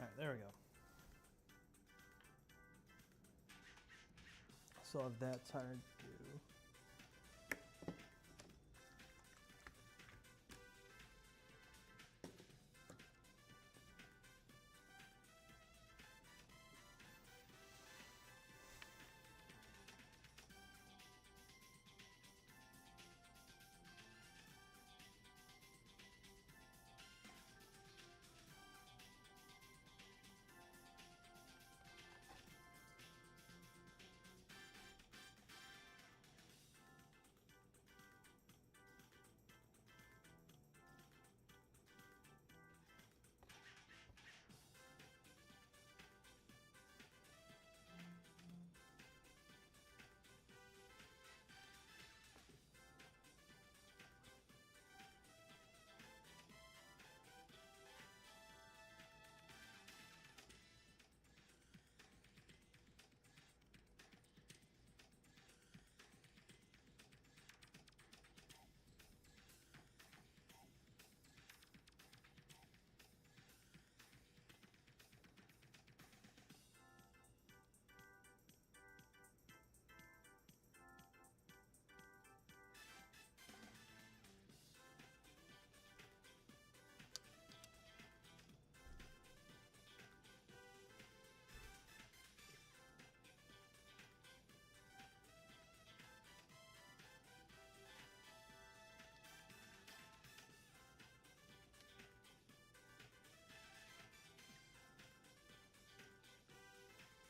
All right, there we go. Still have that tire to do.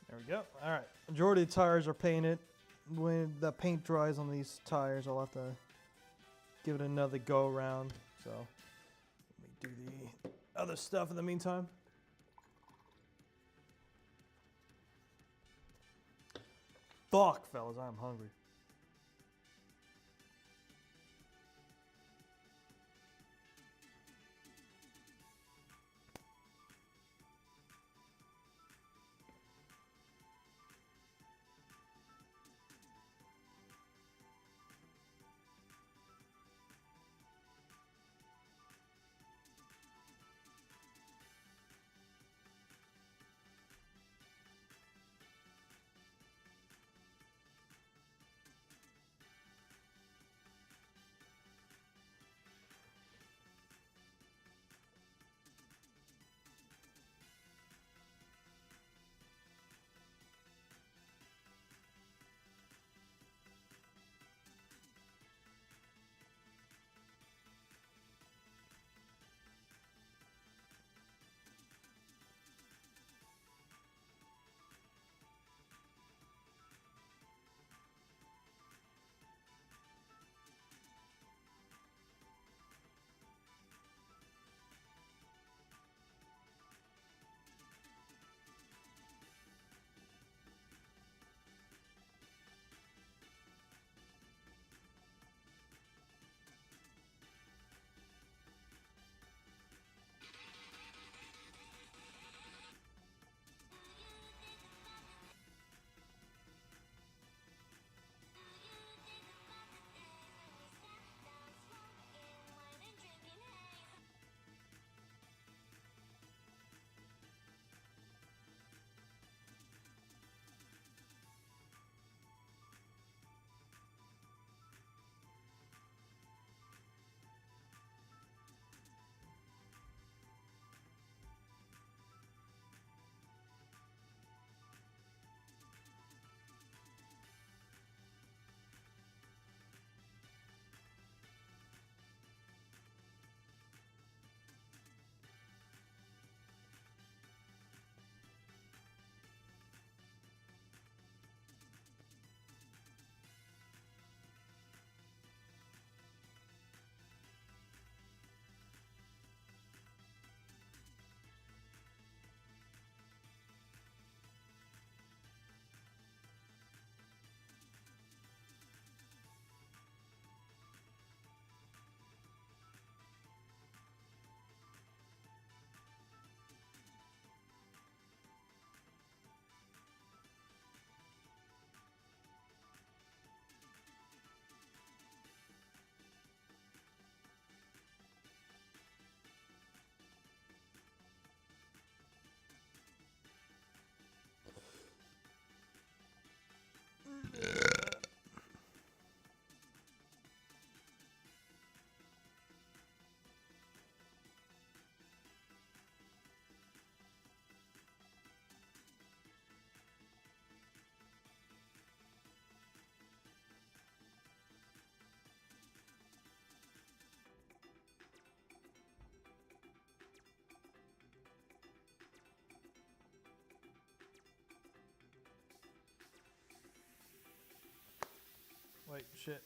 There we go. All right. Majority of the tires are painted. When the paint dries on these tires, I'll have to give it another go around. So let me do the other stuff in the meantime. Fuck, fellas, I'm hungry. Wait, shit.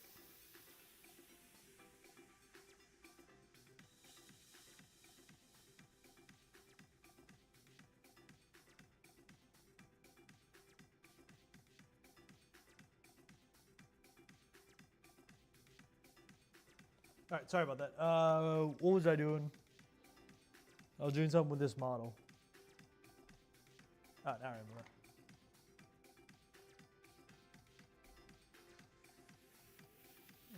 All right, sorry about that. What was I doing? I was doing something with this model. Ah, now I remember.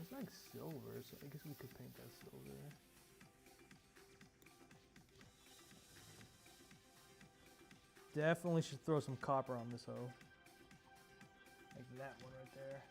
It's like silver, so I guess we could paint that silver. Definitely should throw some copper on this hoe. Like that one right there.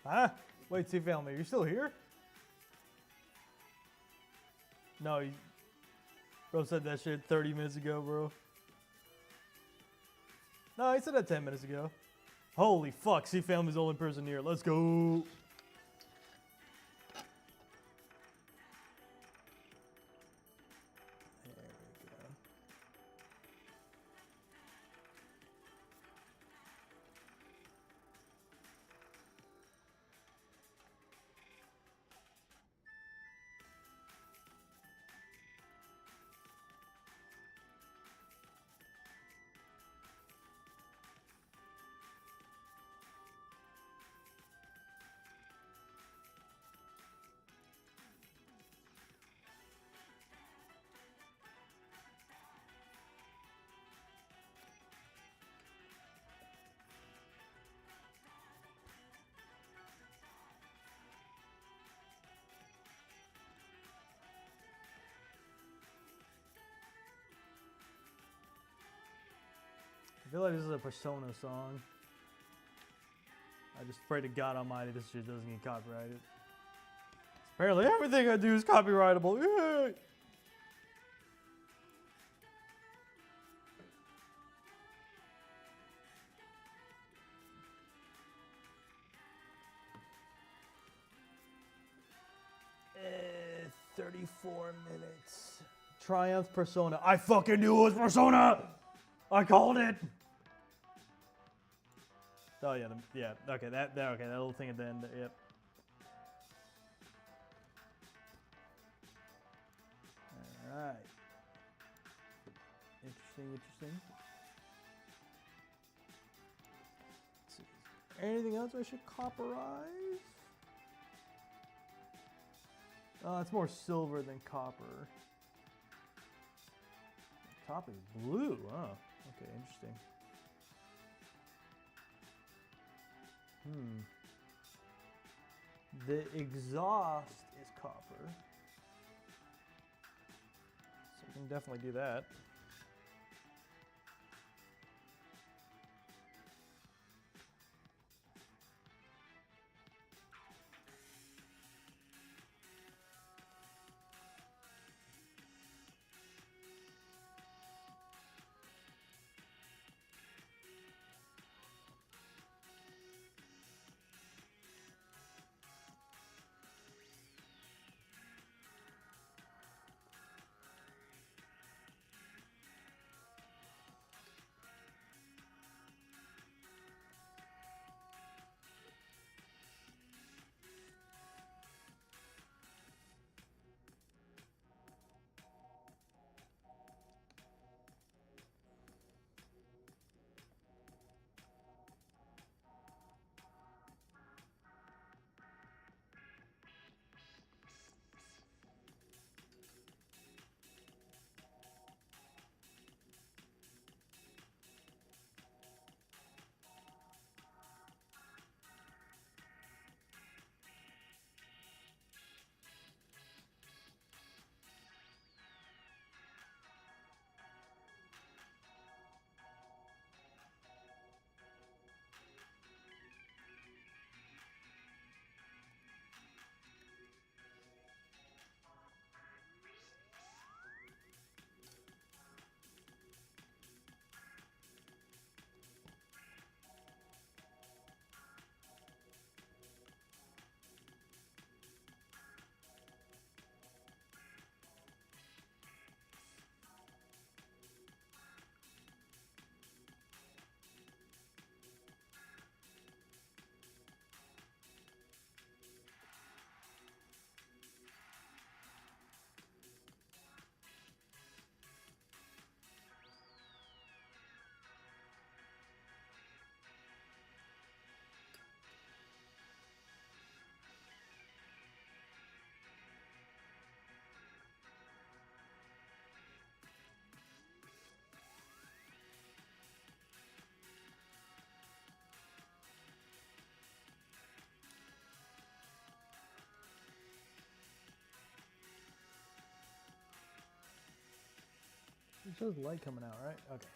Huh? Wait, see, family, you still here? No, bro said that shit 30 minutes ago, bro. No, he said that 10 minutes ago. Holy fuck, see, family's the only person here. Let's go. I feel like this is a Persona song. I just pray to God Almighty this shit doesn't get copyrighted. Apparently everything I do is copyrightable. Yay! Eh, 34 minutes. Triumph Persona. I fucking knew it was Persona! I called it! Oh yeah, yeah. Okay, that little thing at the end. Yep. All right. Interesting. Let's see. Anything else I should copyrize? Oh, it's more silver than copper. The top is blue. Oh, okay, interesting. The exhaust is copper. So we can definitely do that. It shows light coming out, right? Okay.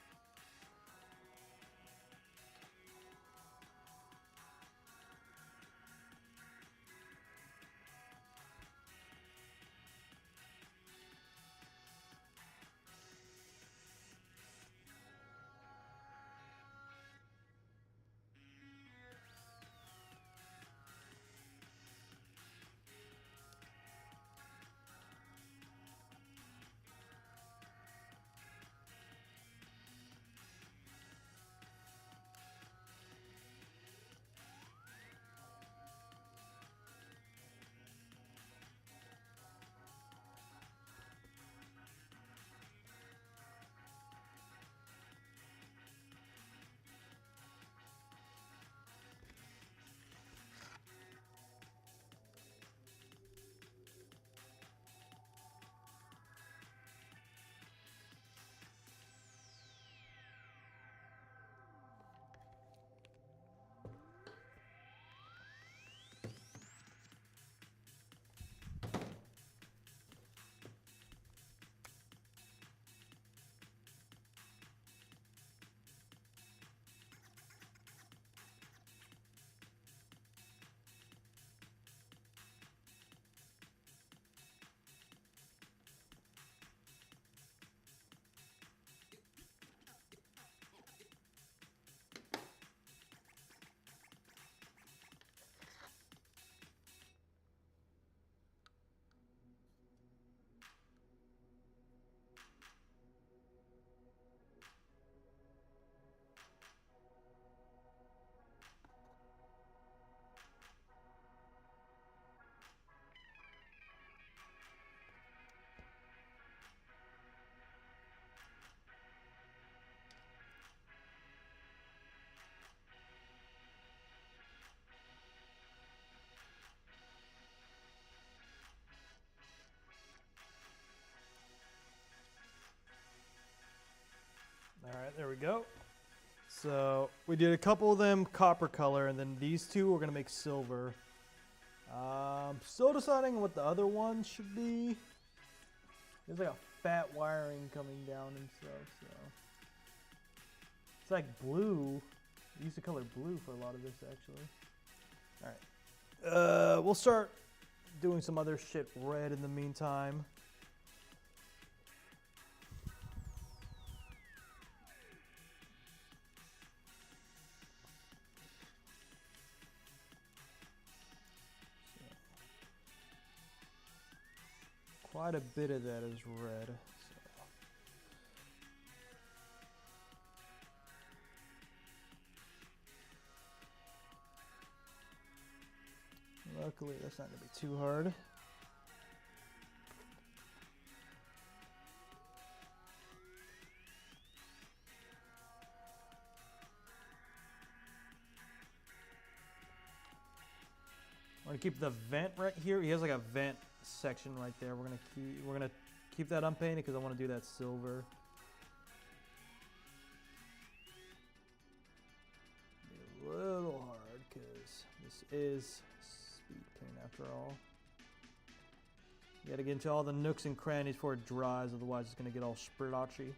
go. So we did a couple of them copper color, and then these two we're gonna make silver. Still deciding what the other one should be. There's like a fat wiring coming down and stuff, so. It's like blue. I used the color blue for a lot of this, actually. Alright. We'll start doing some other shit red in the meantime. Quite a bit of that is red. So. Luckily, that's not going to be too hard. I'm going to keep the vent right here. He has like a vent section right there. We're gonna keep that unpainted because I want to do that silver. Be a little hard because this is speed paint after all. You gotta get into all the nooks and crannies before it dries, otherwise it's gonna get all splotchy.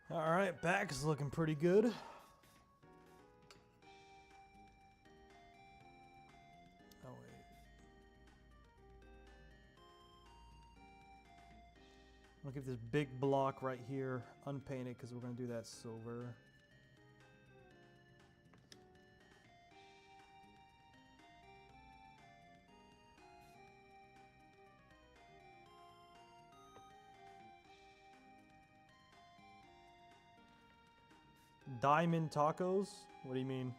All right, back is looking pretty good. get this big block right here unpainted because we're going to do that silver. Diamond tacos? What do you mean?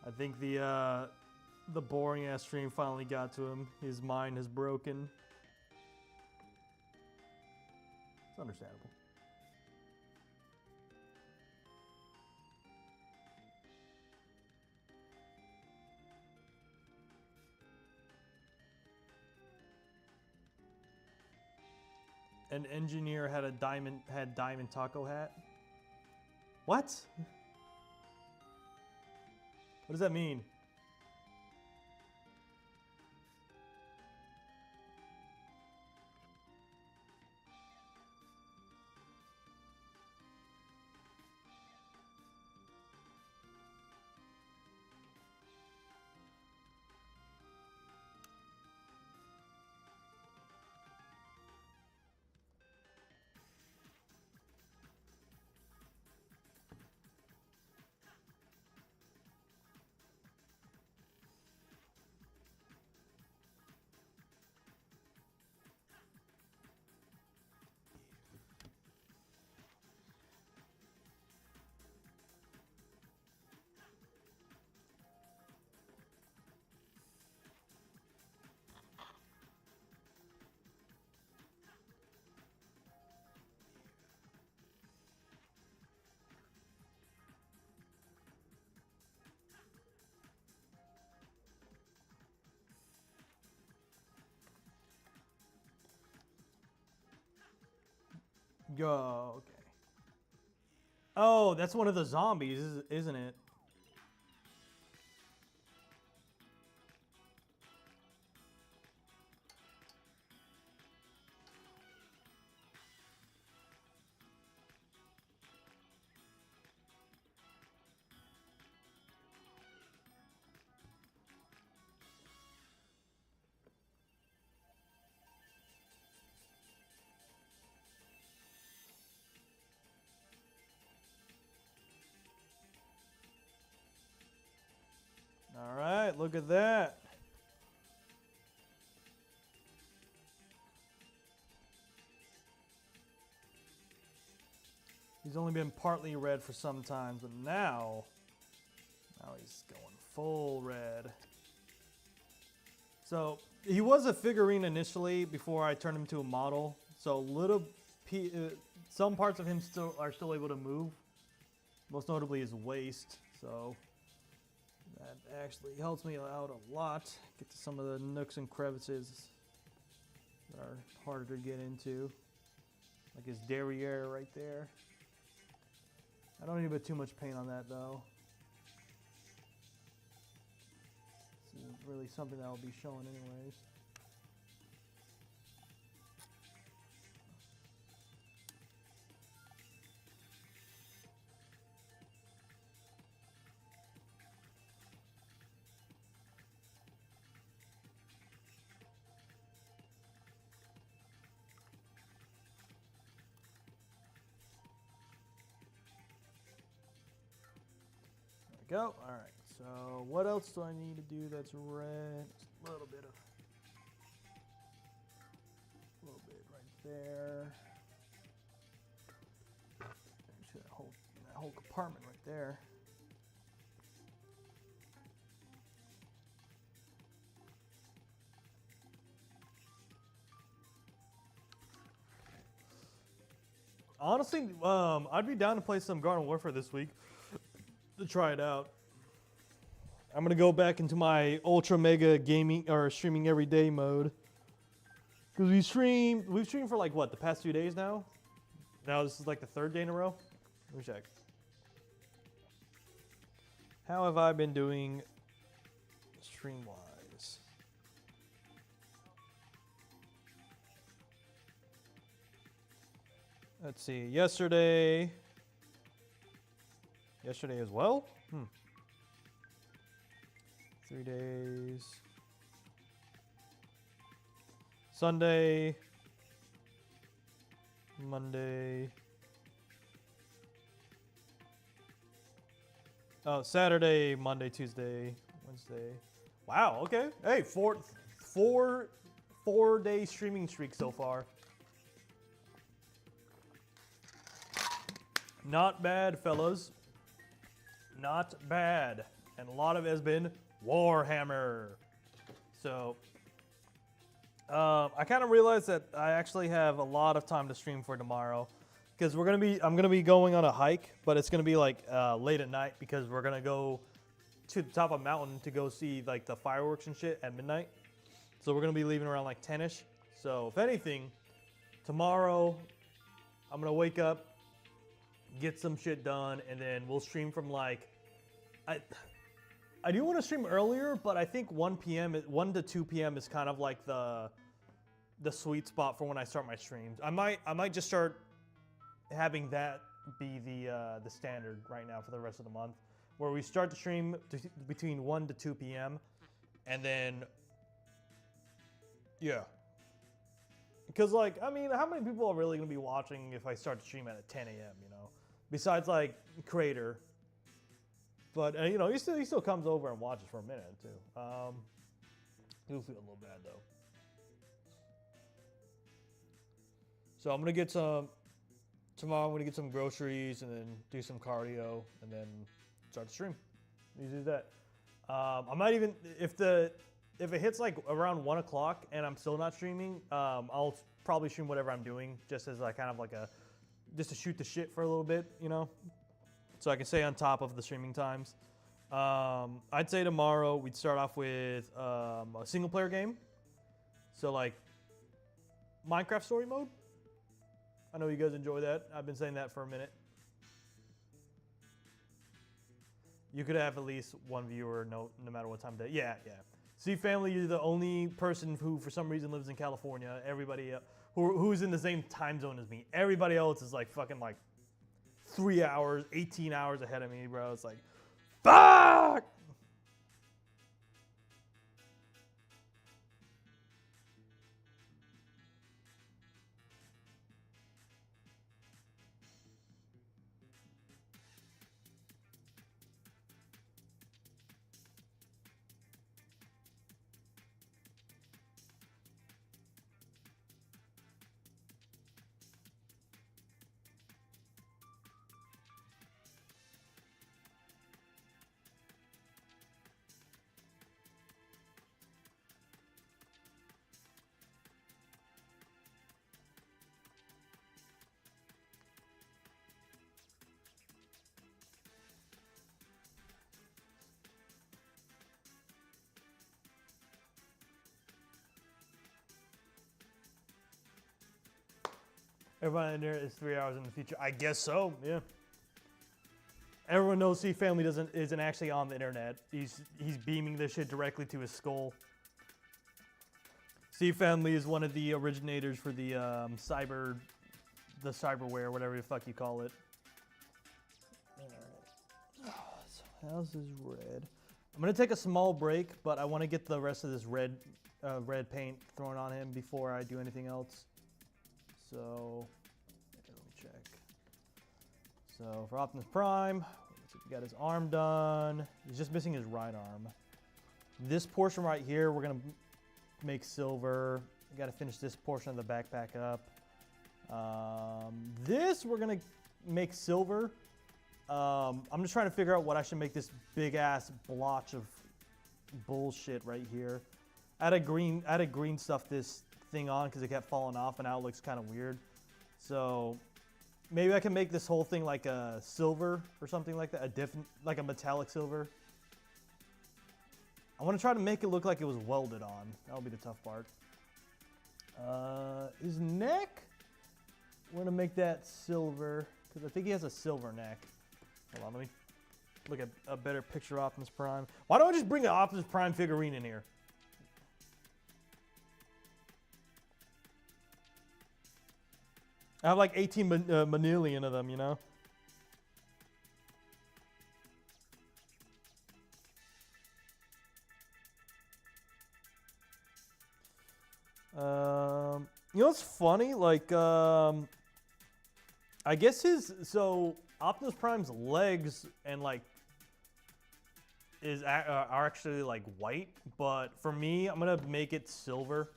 I think the boring ass stream finally got to him. His mind is broken. It's understandable. An engineer had a diamond taco hat. What? What does that mean? Go, okay. Oh, that's one of the zombies, isn't it? All right, look at that. He's only been partly red for some time, but now he's going full red. So he was a figurine initially before I turned him to a model. So some parts of him are still able to move. Most notably his waist. So that actually helps me out a lot. Get to some of the nooks and crevices that are harder to get into. Like his derriere right there. I don't need to put too much paint on that though. This isn't really something that will be shown anyways. Go. All right. So what else do I need to do that's red? Just a little bit right there. Actually, that whole compartment right there. Honestly, I'd be down to play some Garden Warfare this week. To try it out. I'm gonna go back into my ultra mega gaming or streaming every day mode. Cause we've streamed for like what, the past 2 days now? Now this is like the 3rd day in a row? Let me check. How have I been doing stream wise? Let's see, yesterday Yesterday as well? 3 days. Sunday. Monday. Oh, Saturday, Monday, Tuesday, Wednesday. Wow, okay. Hey, four-day streaming streak so far. Not bad, fellas. Not bad. And a lot of it has been Warhammer. So, I kind of realized that I actually have a lot of time to stream for tomorrow, because I'm gonna be going on a hike, but it's gonna be like late at night because we're gonna go to the top of a mountain to go see like the fireworks and shit at midnight. So we're gonna be leaving around like 10ish. So if anything, tomorrow I'm gonna wake up, get some shit done, and then we'll stream from like I do want to stream earlier, but I think 1 to 2 p.m. is kind of like the sweet spot for when I start my streams. I might just start having that be the standard right now for the rest of the month, where we start the stream between 1 to 2 p.m. and then yeah. Because like, I mean, how many people are really gonna be watching if I start to stream at 10 a.m., you know? Besides like Creator. But you know, he still comes over and watches for a minute too. He'll feel a little bad though. So I'm gonna get some tomorrow. I'm gonna get some groceries and then do some cardio and then start the stream. Easy as that. I might even if it hits like around 1 o'clock and I'm still not streaming, I'll probably stream whatever I'm doing just as like kind of like just to shoot the shit for a little bit, you know. So I can stay on top of the streaming times. I'd say tomorrow we'd start off with a single player game. So like Minecraft story mode. I know you guys enjoy that. I've been saying that for a minute. You could have at least one viewer no matter what time of day. Yeah. See, family, you're the only person who for some reason lives in California. Everybody who's in the same time zone as me. Everybody else is like fucking like 3 hours, 18 hours ahead of me, bro. It's like, fuck! Everyone in there is 3 hours in the future. I guess so, yeah. Everyone knows C Family isn't actually on the internet. He's beaming this shit directly to his skull. C Family is one of the originators for the cyberware, whatever the fuck you call it. Alright. So how's this red? I'm gonna take a small break, but I want to get the rest of this red paint thrown on him before I do anything else. So, let me check. So for Optimus Prime, he got his arm done. He's just missing his right arm. This portion right here, we're gonna make silver. We gotta finish this portion of the backpack up. This we're gonna make silver. I'm just trying to figure out what I should make this big ass blotch of bullshit right here. I had a green stuff this thing on because it kept falling off and now it looks kind of weird. So maybe I can make this whole thing like a silver or something like that, like a metallic silver. I want to try to make it look like it was welded on. That'll be the tough part. His neck, we're gonna make that silver because I think he has a silver neck. Hold on, let me look at a better picture of Optimus Prime. Why don't I just bring an Optimus Prime figurine in here? I have like 18 million of them, you know? You know what's funny? Like, I guess so Optimus Prime's legs and like are actually like white, but for me, I'm gonna make it silver.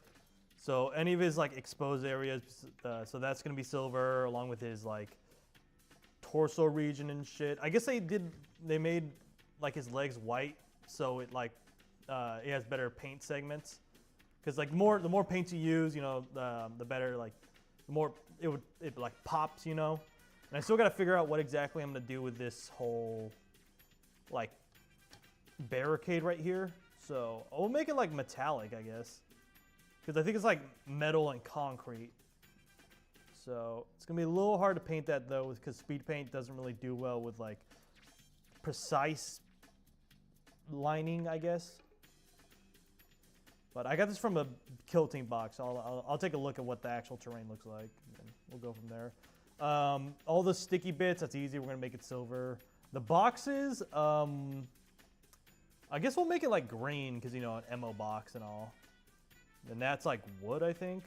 So any of his like exposed areas, so that's gonna be silver along with his like torso region and shit. I guess they made like his legs white, so it like it has better paint segments. Because like the more paints you use, you know, the better, like the more it like pops, you know. And I still got to figure out what exactly I'm gonna do with this whole like barricade right here. So I'll make it like metallic, I guess, because I think it's like metal and concrete. So it's gonna be a little hard to paint that though, because speed paint doesn't really do well with like precise lining, I guess. But I got this from a Kill Team box. I'll take a look at what the actual terrain looks like, and we'll go from there. All the sticky bits, that's easy. We're gonna make it silver. The boxes, I guess we'll make it like green, because you know, an MO box and all. And that's like wood, I think.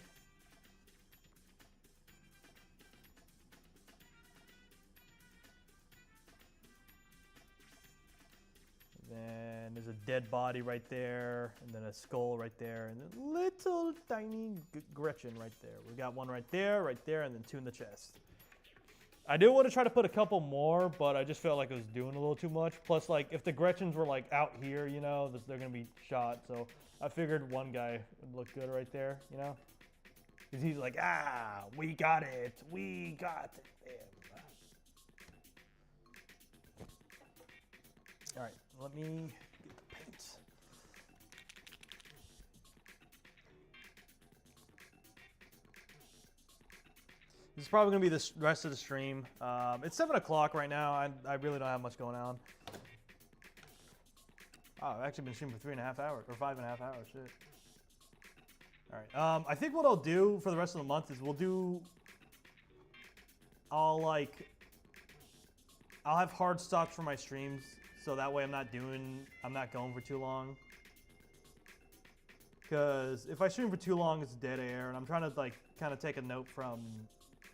Then there's a dead body right there, and then a skull right there, and then little tiny Gretchen right there. We got one right there, and then two in the chest. I did want to try to put a couple more, but I just felt like it was doing a little too much. Plus, like, if the Gretchens were like out here, you know, they're gonna be shot. So I figured one guy would look good right there, you know, because he's like, we got it, we got him. All right. Let me get the paint. This is probably going to be the rest of the stream. It's 7 o'clock right now. I really don't have much going on. Oh, I've actually been streaming for 3.5 hours, or 5.5 hours, shit. All right. I think what I'll do for the rest of the month is I'll have hard stops for my streams. So that way I'm not going for too long. Because if I stream for too long, it's dead air. And I'm trying to like kind of take a note from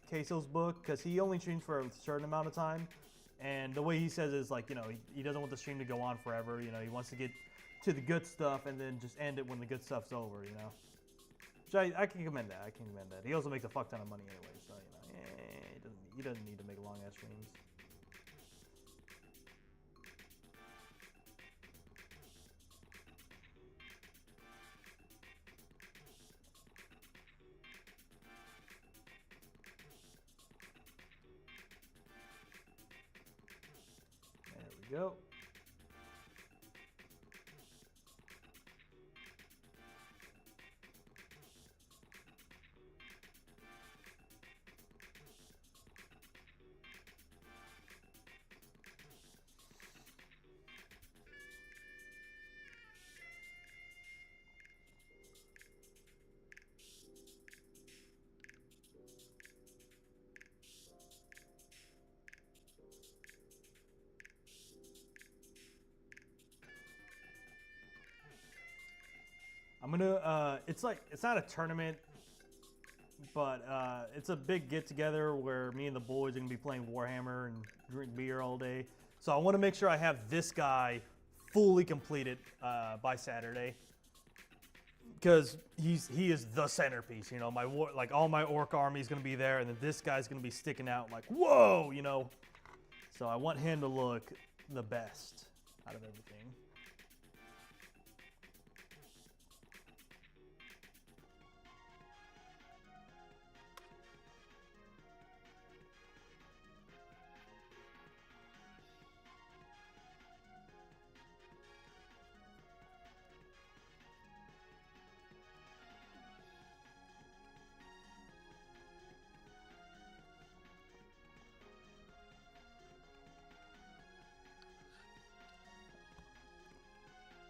Queso's book, because he only streams for a certain amount of time. And the way he says is like, you know, he doesn't want the stream to go on forever. You know, he wants to get to the good stuff and then just end it when the good stuff's over, you know. Which I can commend that. He also makes a fuck ton of money anyway. So, you know, he doesn't need to make long ass streams. Go. I'm gonna, it's not a tournament, but it's a big get together where me and the boys are gonna be playing Warhammer and drink beer all day. So I want to make sure I have this guy fully completed by Saturday, because he is the centerpiece. You know, all my orc army is gonna be there, and then this guy's gonna be sticking out like, whoa, you know. So I want him to look the best out of everything.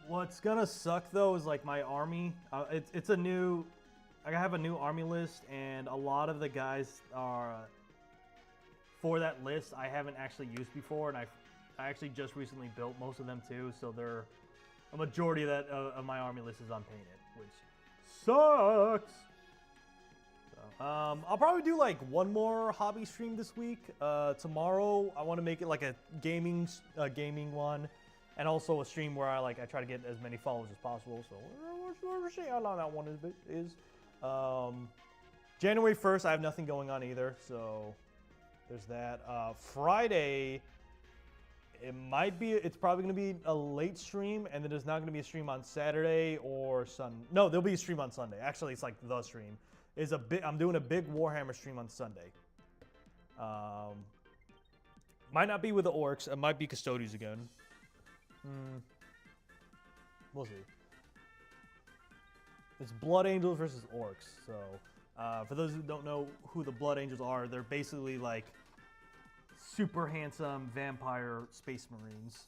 What's gonna suck though is like my army. I have a new army list, and a lot of the guys are for that list I haven't actually used before, and I actually just recently built most of them too. So a majority of my army list is unpainted, which sucks. So I'll probably do like one more hobby stream this week. Tomorrow, I want to make it like a gaming one, and also a stream where I try to get as many followers as possible. So we'll see how long that one is. January 1st, I have nothing going on either, so there's that. Friday, it's probably going to be a late stream, and then there's not going to be a stream on Saturday or Sunday. No, there'll be a stream on Sunday. Actually, it's like the stream. I'm doing a big Warhammer stream on Sunday. Might not be with the orcs. It might be custodians again. We'll see. It's Blood Angels versus orcs. So, for those who don't know who the Blood Angels are, they're basically like super handsome vampire space marines.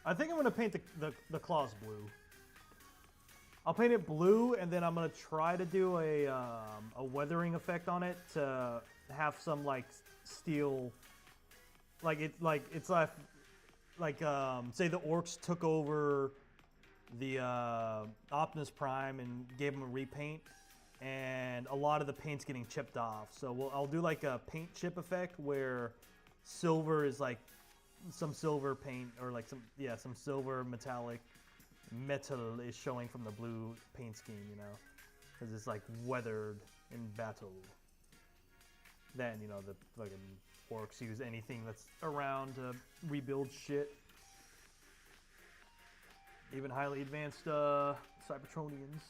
I think I'm going to paint the claws blue. I'll paint it blue, and then I'm going to try to do a weathering effect on it to have some like steel, say the orcs took over the Optimus Prime and gave him a repaint, and a lot of the paint's getting chipped off. So I'll do like a paint chip effect where silver is like some silver paint, or like some silver metal is showing from the blue paint scheme, you know, because it's like weathered in battle. Then, you know, the fucking orcs use anything that's around to rebuild shit. Even highly advanced Cybertronians.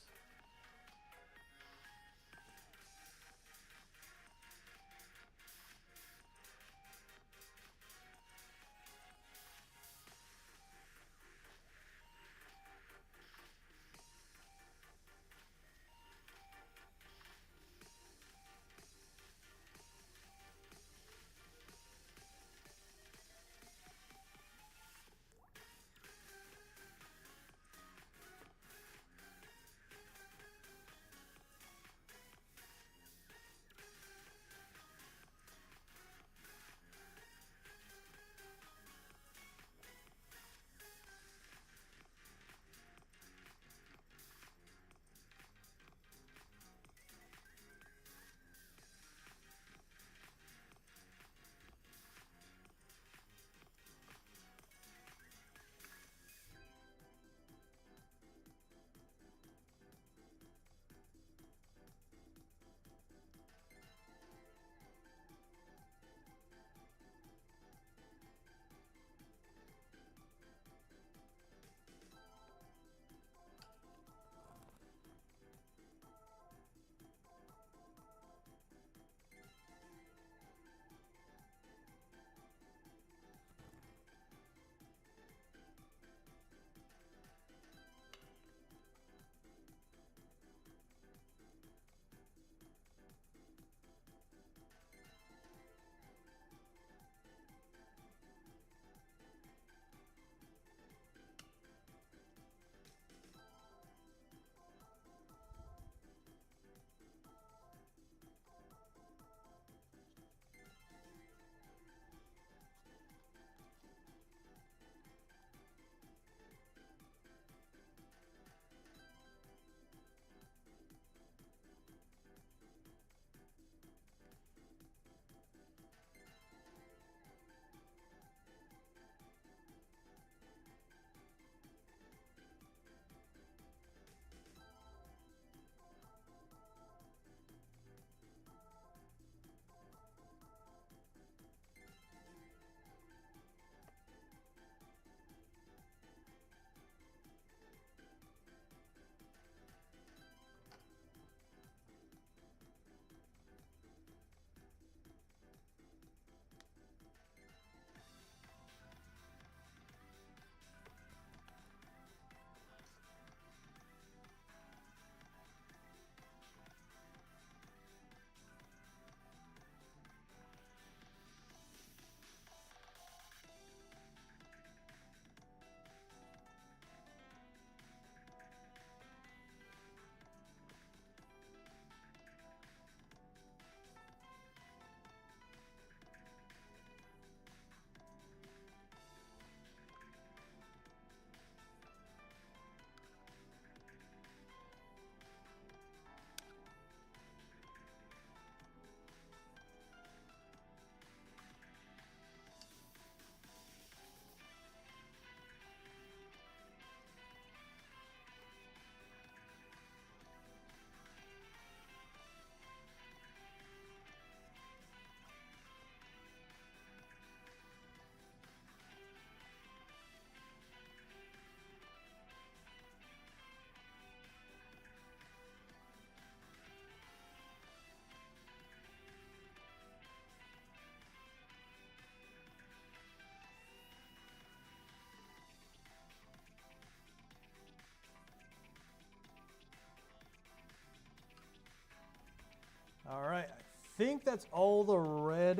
think that's all the red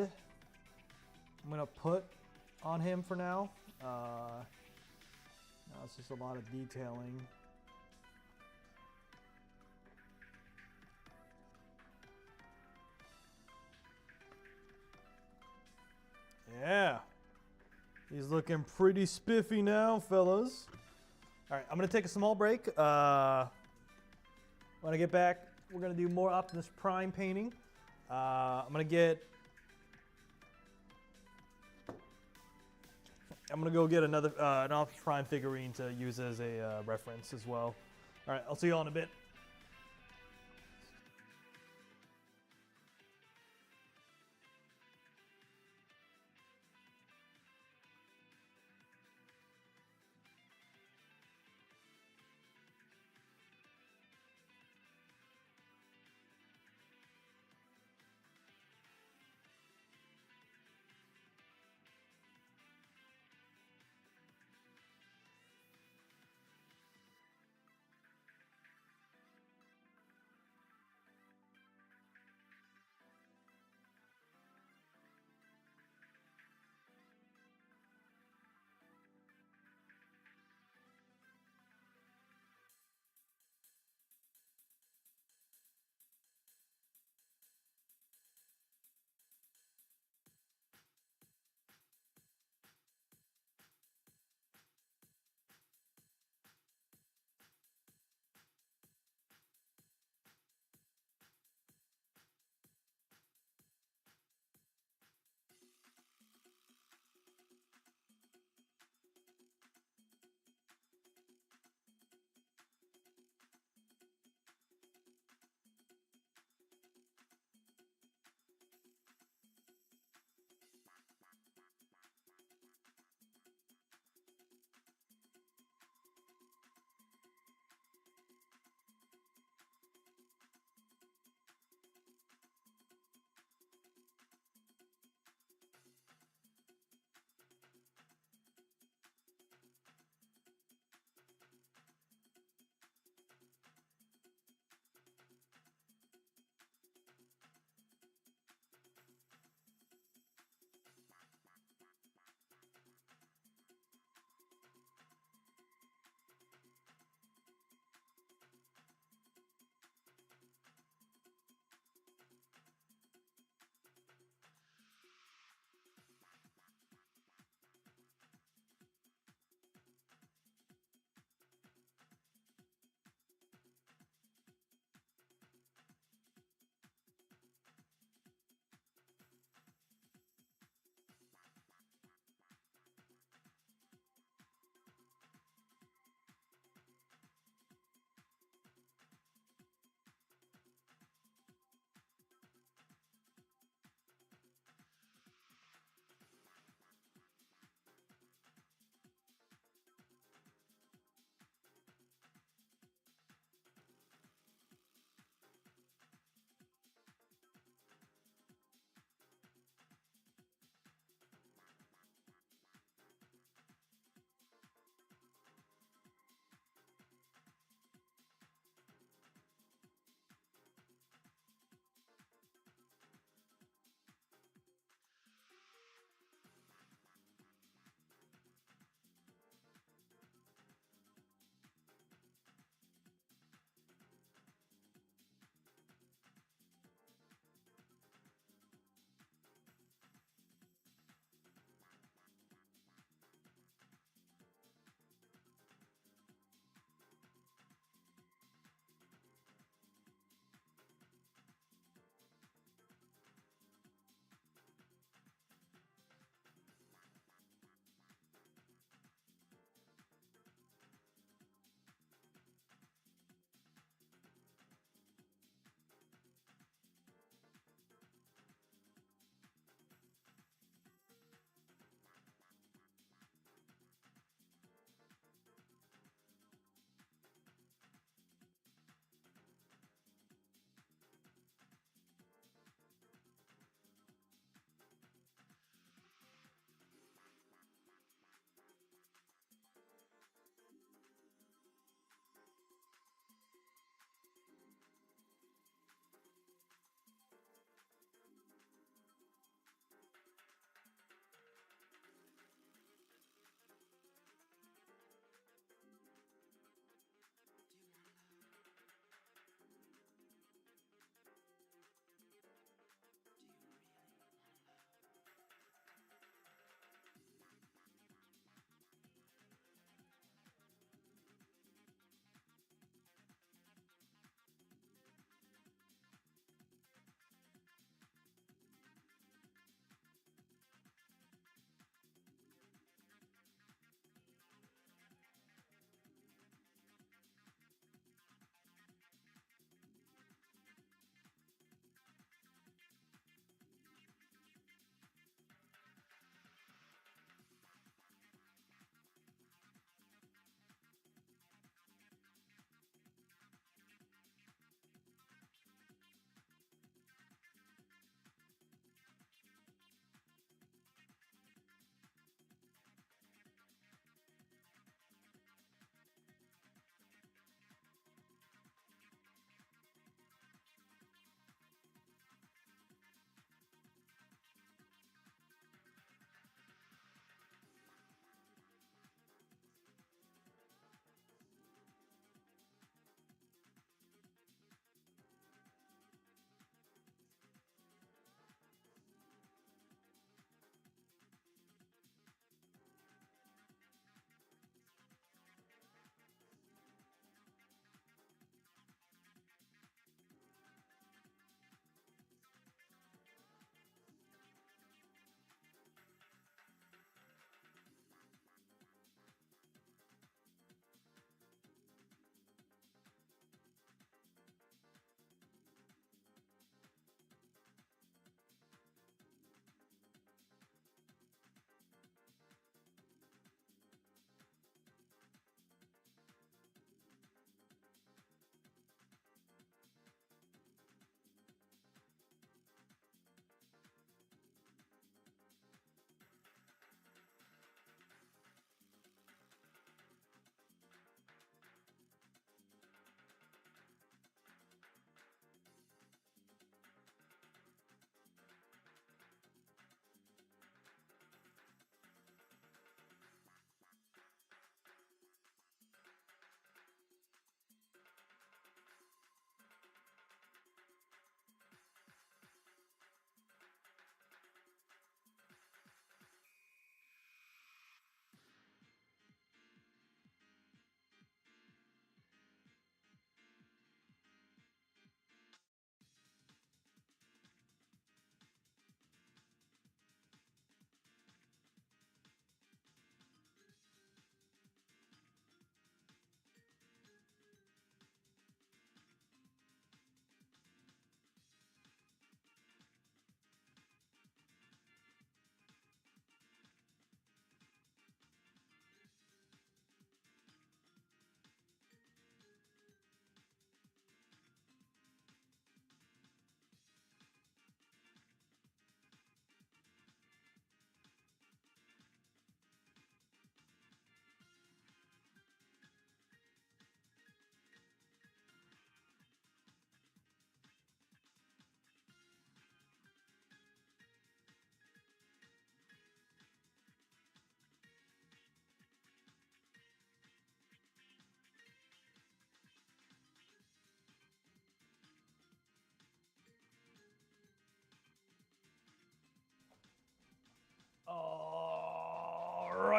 I'm gonna put on him for now. Now it's just a lot of detailing. Yeah, he's looking pretty spiffy now, fellas. All right, I'm gonna take a small break. When I get back, we're gonna do more Optimus Prime painting. I'm gonna go get another an Optimus Prime figurine to use as a reference as well. All right, I'll see you all in a bit.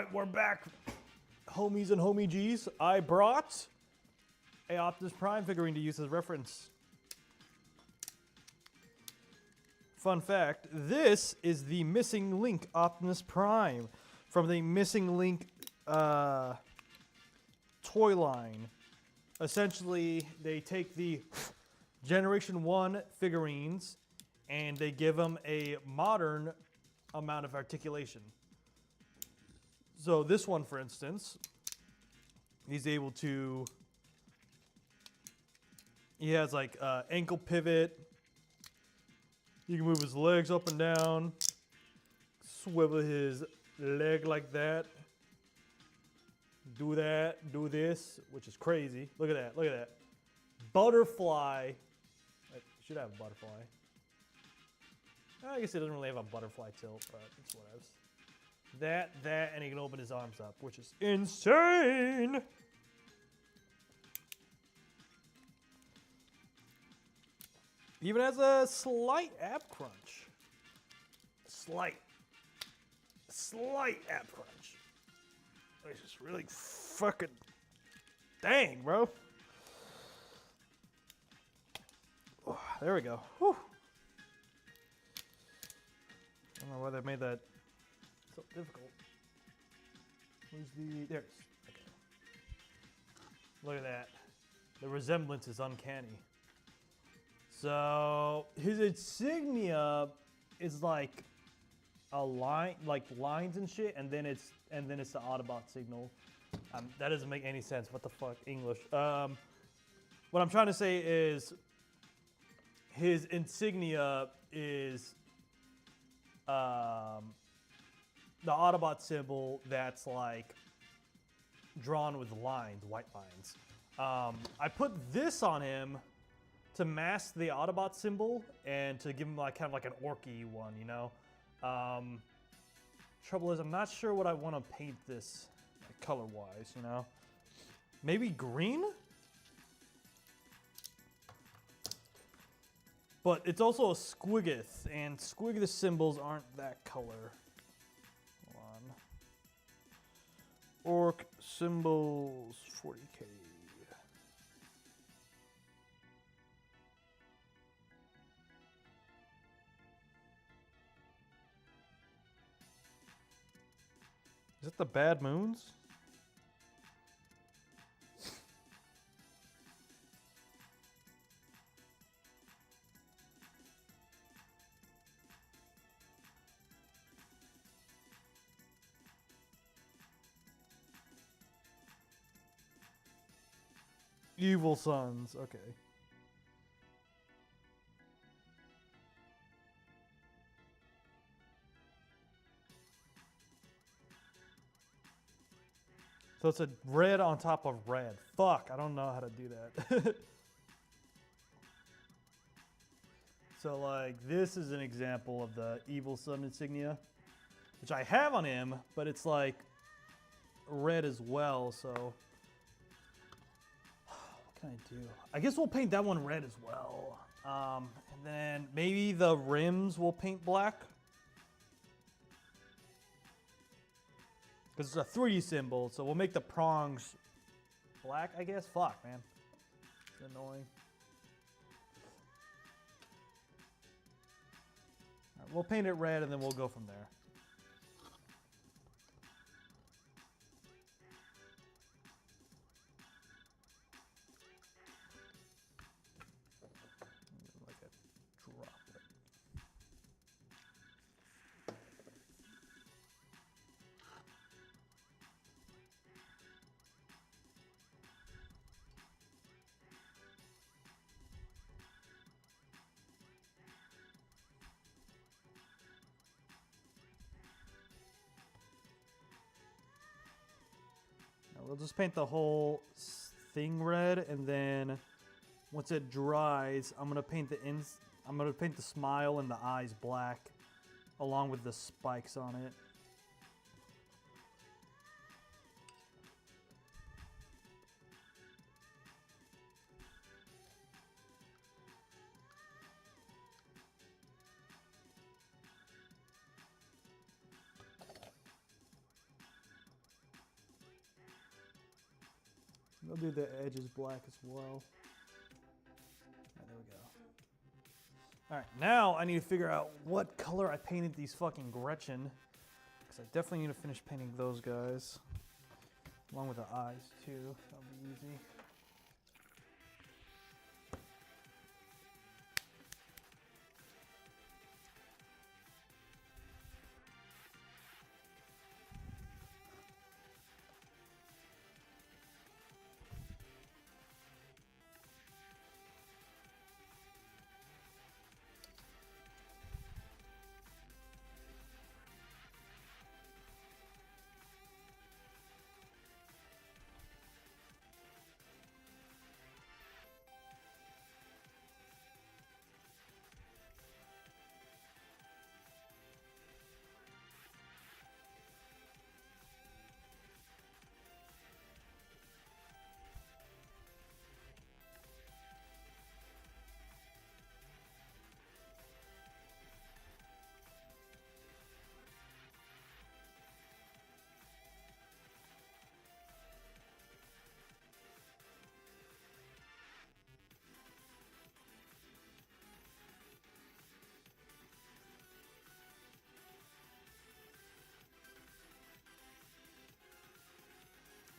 Alright, we're back. Homies and homie G's. I brought a Optimus Prime figurine to use as reference. Fun fact, this is the Missing Link Optimus Prime from the Missing Link toy line. Essentially, they take the Generation 1 figurines and they give them a modern amount of articulation. So this one, for instance, he's able to, he has like ankle pivot. You can move his legs up and down, swivel his leg like that, do that, do this, which is crazy. Look at that, look at that. Butterfly. It should have a butterfly. I guess it doesn't really have a butterfly tilt, but it's whatever. That, and he can open his arms up, which is insane! He even has a slight ab crunch. Slight ab crunch. It's just really fucking dang, bro. Oh, there we go. Whew. I don't know why they made that so difficult. Where's the, there it is. Okay. Look at that. The resemblance is uncanny. So his insignia is like a line, like lines and shit, and then it's the Autobot signal. That doesn't make any sense. What the fuck, English? What I'm trying to say is his insignia is the Autobot symbol that's like drawn with lines, white lines. I put this on him to mask the Autobot symbol and to give him like kind of like an orky one, you know? Trouble is, I'm not sure what I want to paint this color-wise, you know? Maybe green? But it's also a squiggoth, and squiggoth symbols aren't that color. Hold on. Orc symbols 40K. Is it the Bad Moons? Evil Sons, okay. So it's a red on top of red. Fuck, I don't know how to do that. So like, this is an example of the Evil Sun insignia, which I have on him, but it's like red as well, so. What can I do? I guess we'll paint that one red as well. And then maybe the rims we'll paint black. Because it's a 3D symbol, so we'll make the prongs black, I guess. Fuck, man. It's annoying. All right, we'll paint it red, and then we'll go from there. Like a droplet. We'll just paint the whole thing red, and then once it dries, I'm gonna paint the smile and the eyes black, along with the spikes on it. We'll do the edges black as well. Right, there we go. All right, now I need to figure out what color I painted these fucking Gretchen, because I definitely need to finish painting those guys, along with the eyes too. That'll be easy.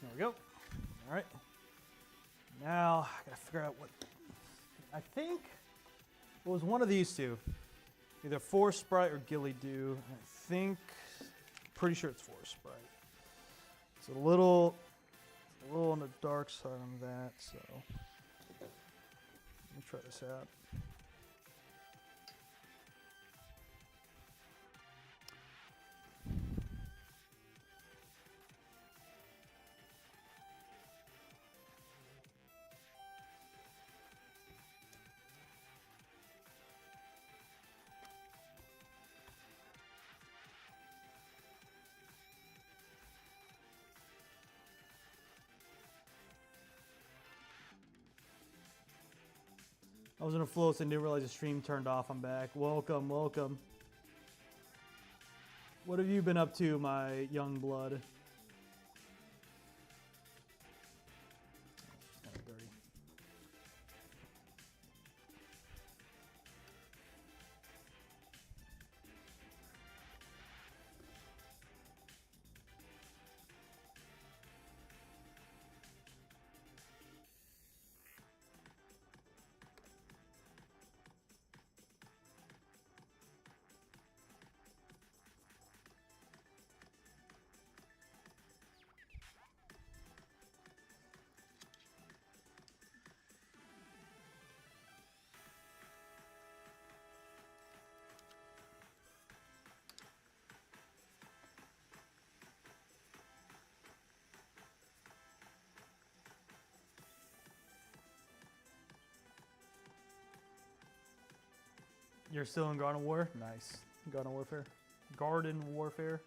There we go. All right. Now I gotta figure out what. I think it was one of these two, either Forest Sprite or Gilly Doo. Pretty sure it's Forest Sprite. It's a little on the dark side on that. So let me try this out. I was in a flow and didn't realize the stream turned off. I'm back. Welcome, welcome. What have you been up to, my young blood? Kind of dirty. You're still in Garden War? Nice. Garden Warfare. Garden Warfare.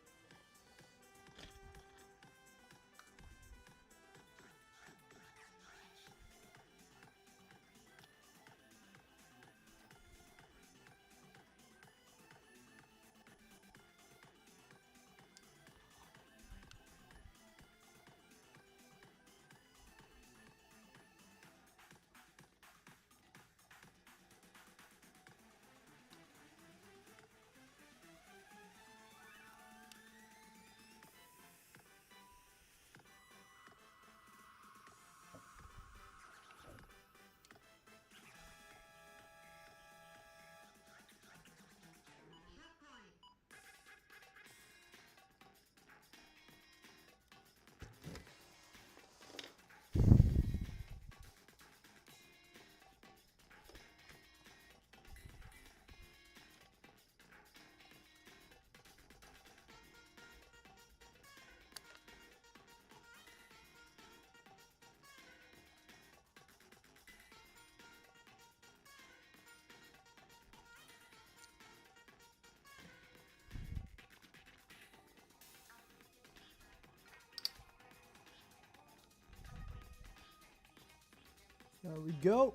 There we go.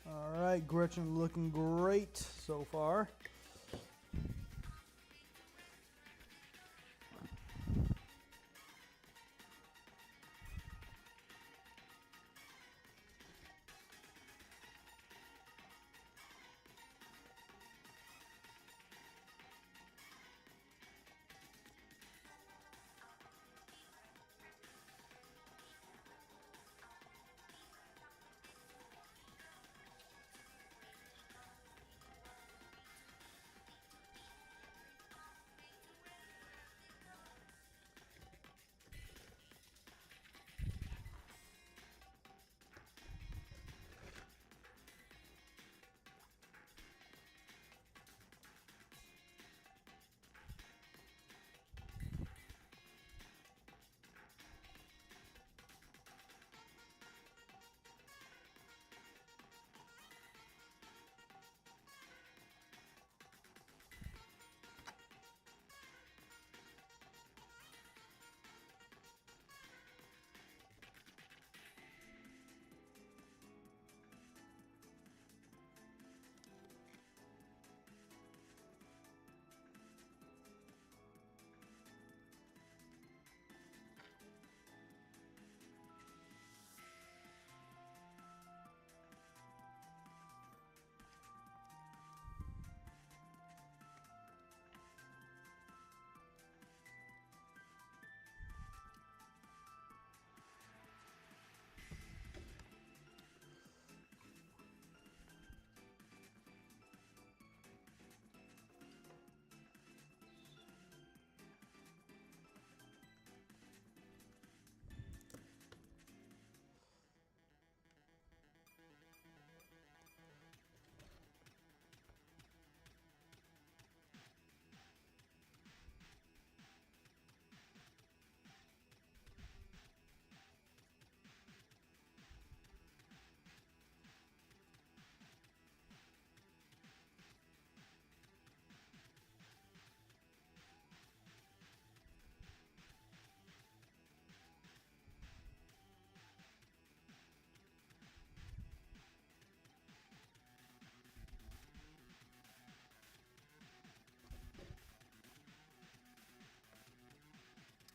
All right, Gretchen looking great so far.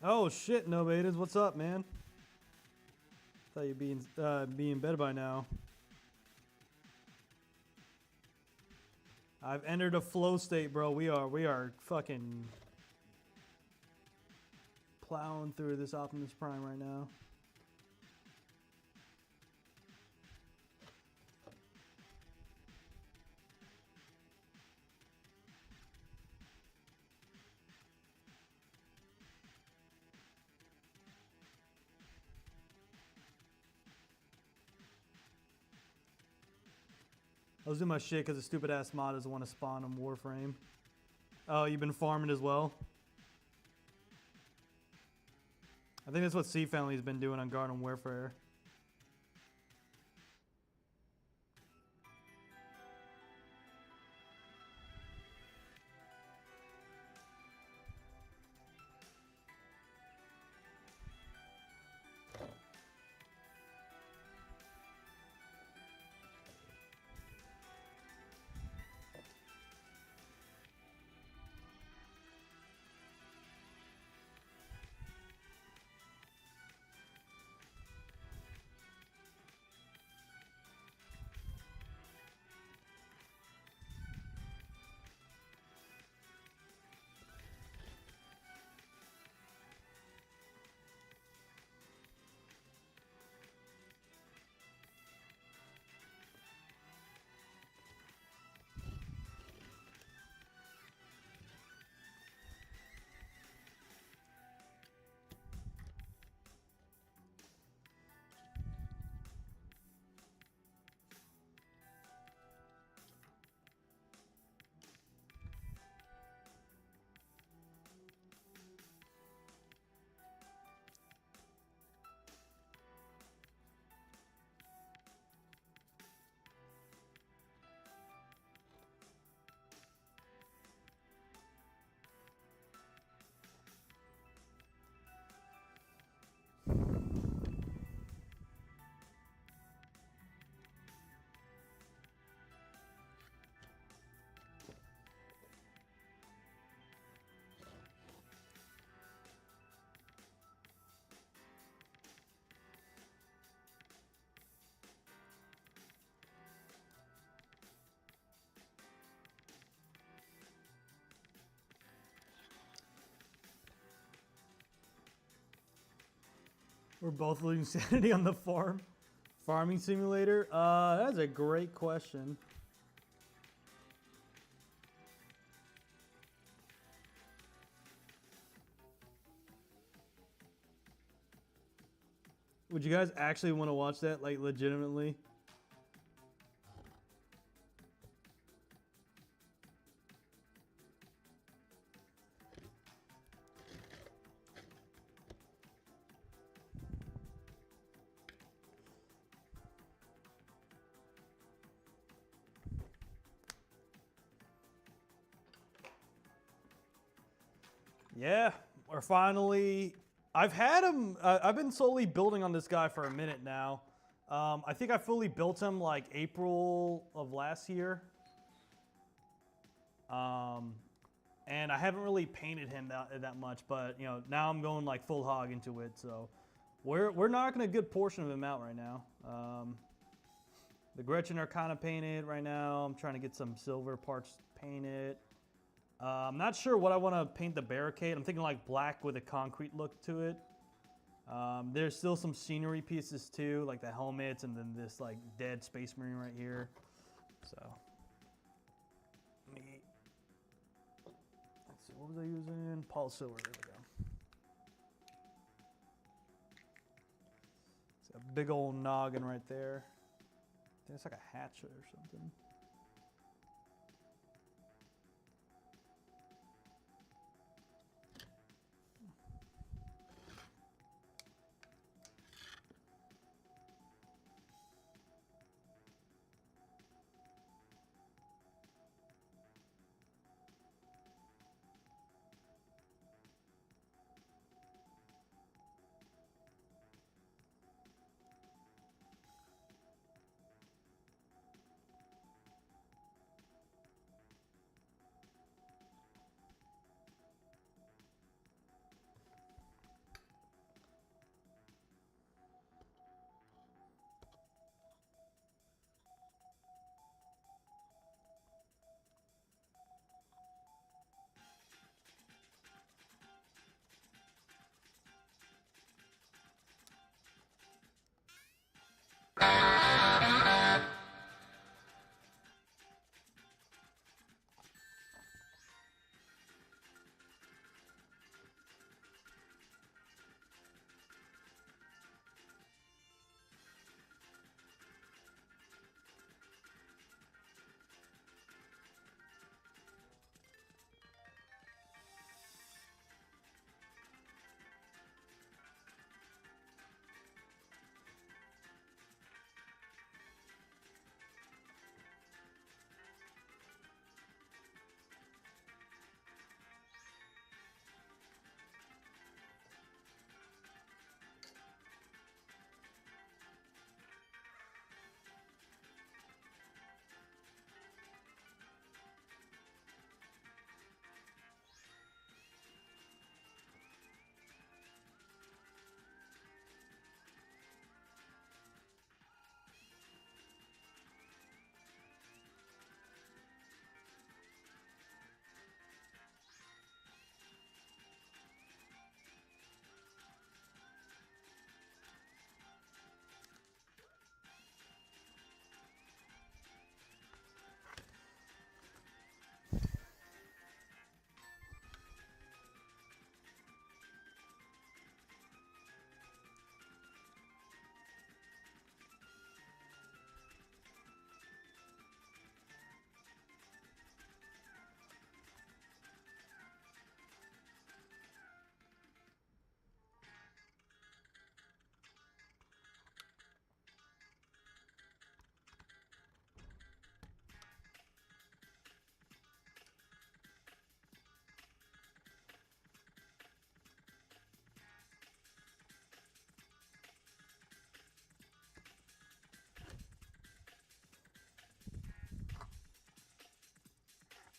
Oh shit, no betas. What's up, man? Thought you'd be in bed by now. I've entered a flow state, bro. We are fucking plowing through this Optimus Prime right now. I was doing my shit because the stupid ass mod doesn't want to spawn on Warframe. Oh, you've been farming as well? I think that's what C Family's been doing on Garden Warfare. We're both losing sanity on the farming simulator. That's a great question. Would you guys actually want to watch that, like, legitimately? Yeah, we're finally. I've had him. I've been slowly building on this guy for a minute now. I think I fully built him like April of last year. And I haven't really painted him that much, but you know, now I'm going like full hog into it. So we're knocking a good portion of him out right now. The Gretchen are kind of painted right now. I'm trying to get some silver parts painted. I'm not sure what I want to paint the barricade. I'm thinking like black with a concrete look to it. There's still some scenery pieces too, like the helmets and then this like dead space marine right here. So, let's see, what was I using? Paul Silver, there we go. It's a big old noggin right there. I think it's like a hatchet or something.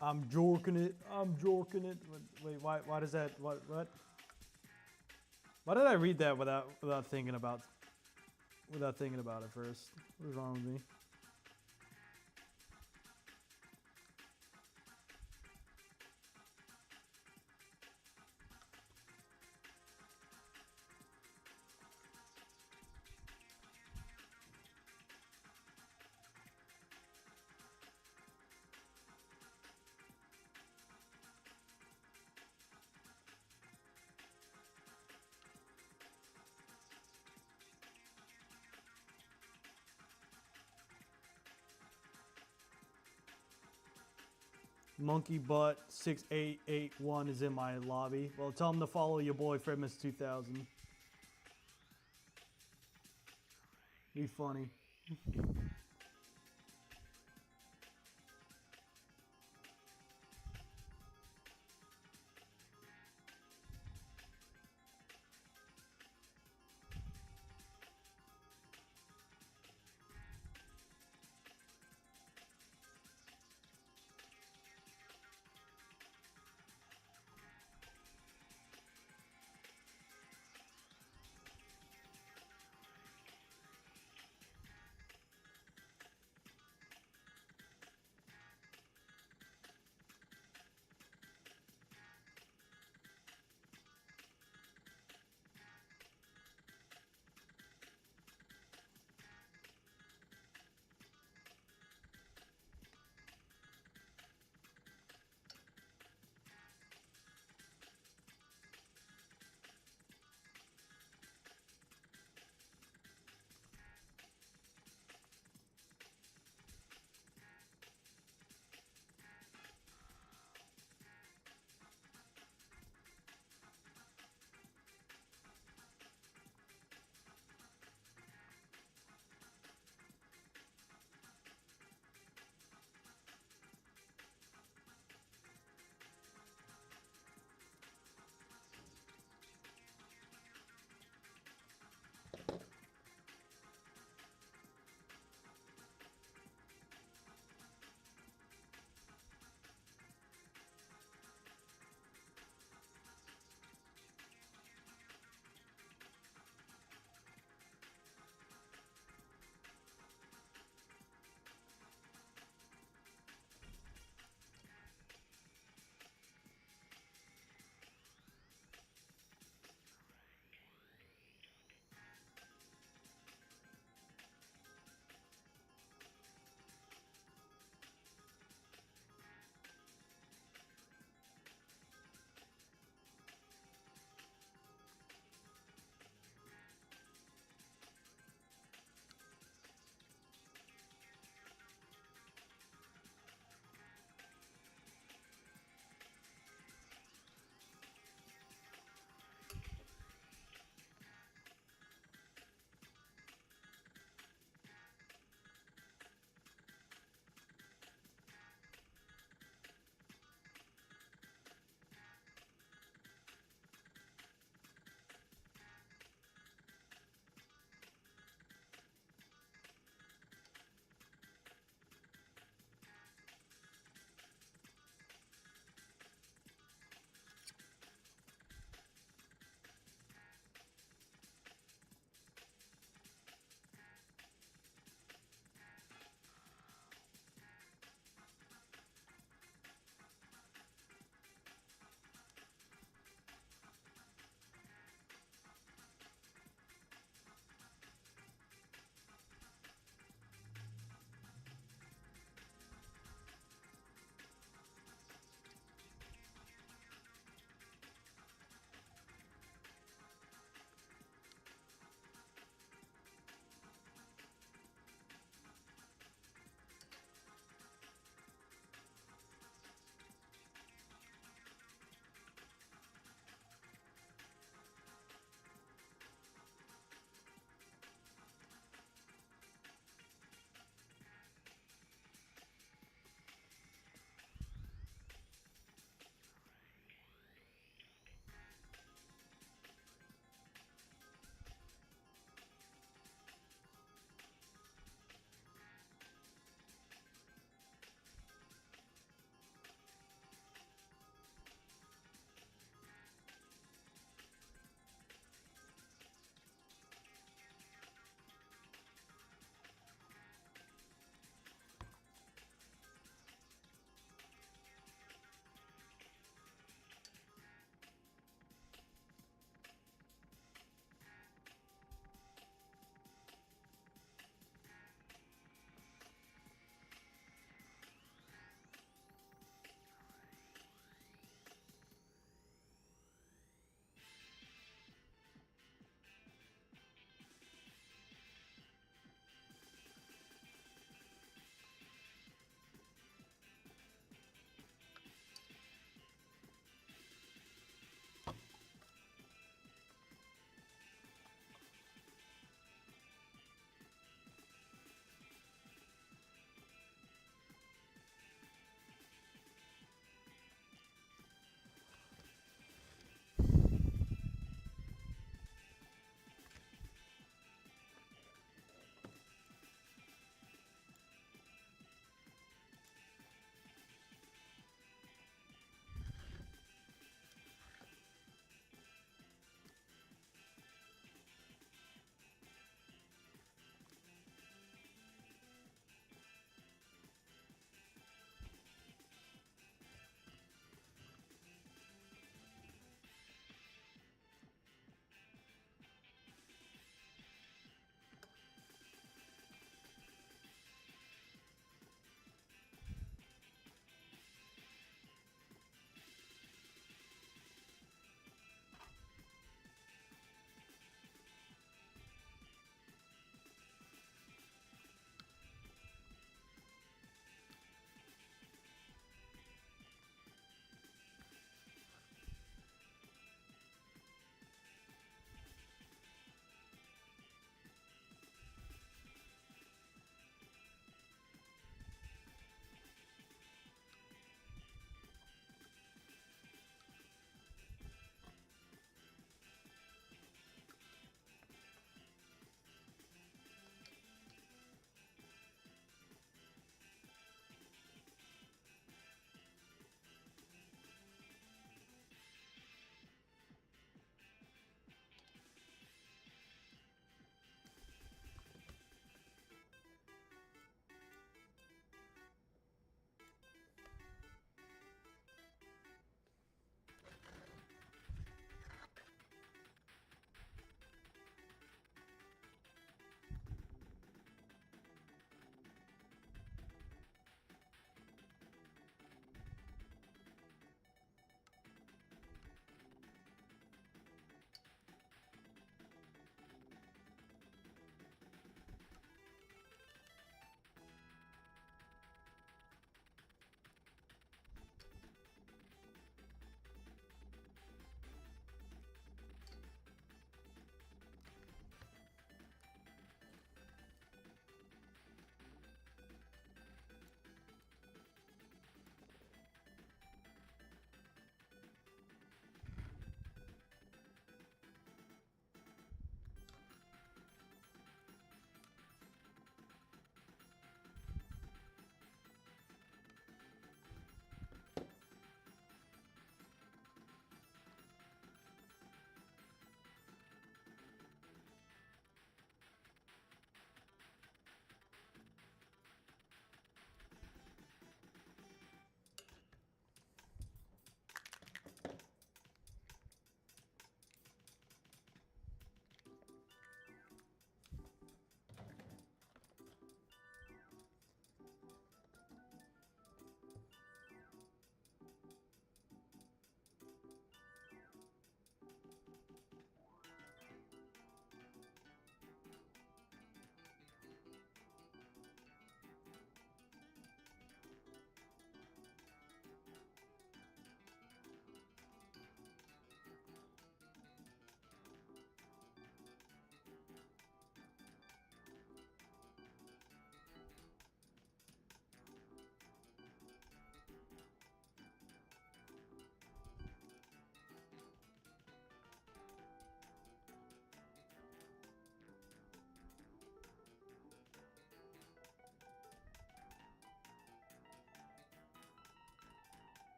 I'm jorking it. I'm jorking it. Wait, why does that? What? Why did I read that without thinking about it first? What is wrong with me? Monkey Butt 6881 is in my lobby. Well, tell him to follow your boy FredMister 2000. Be funny.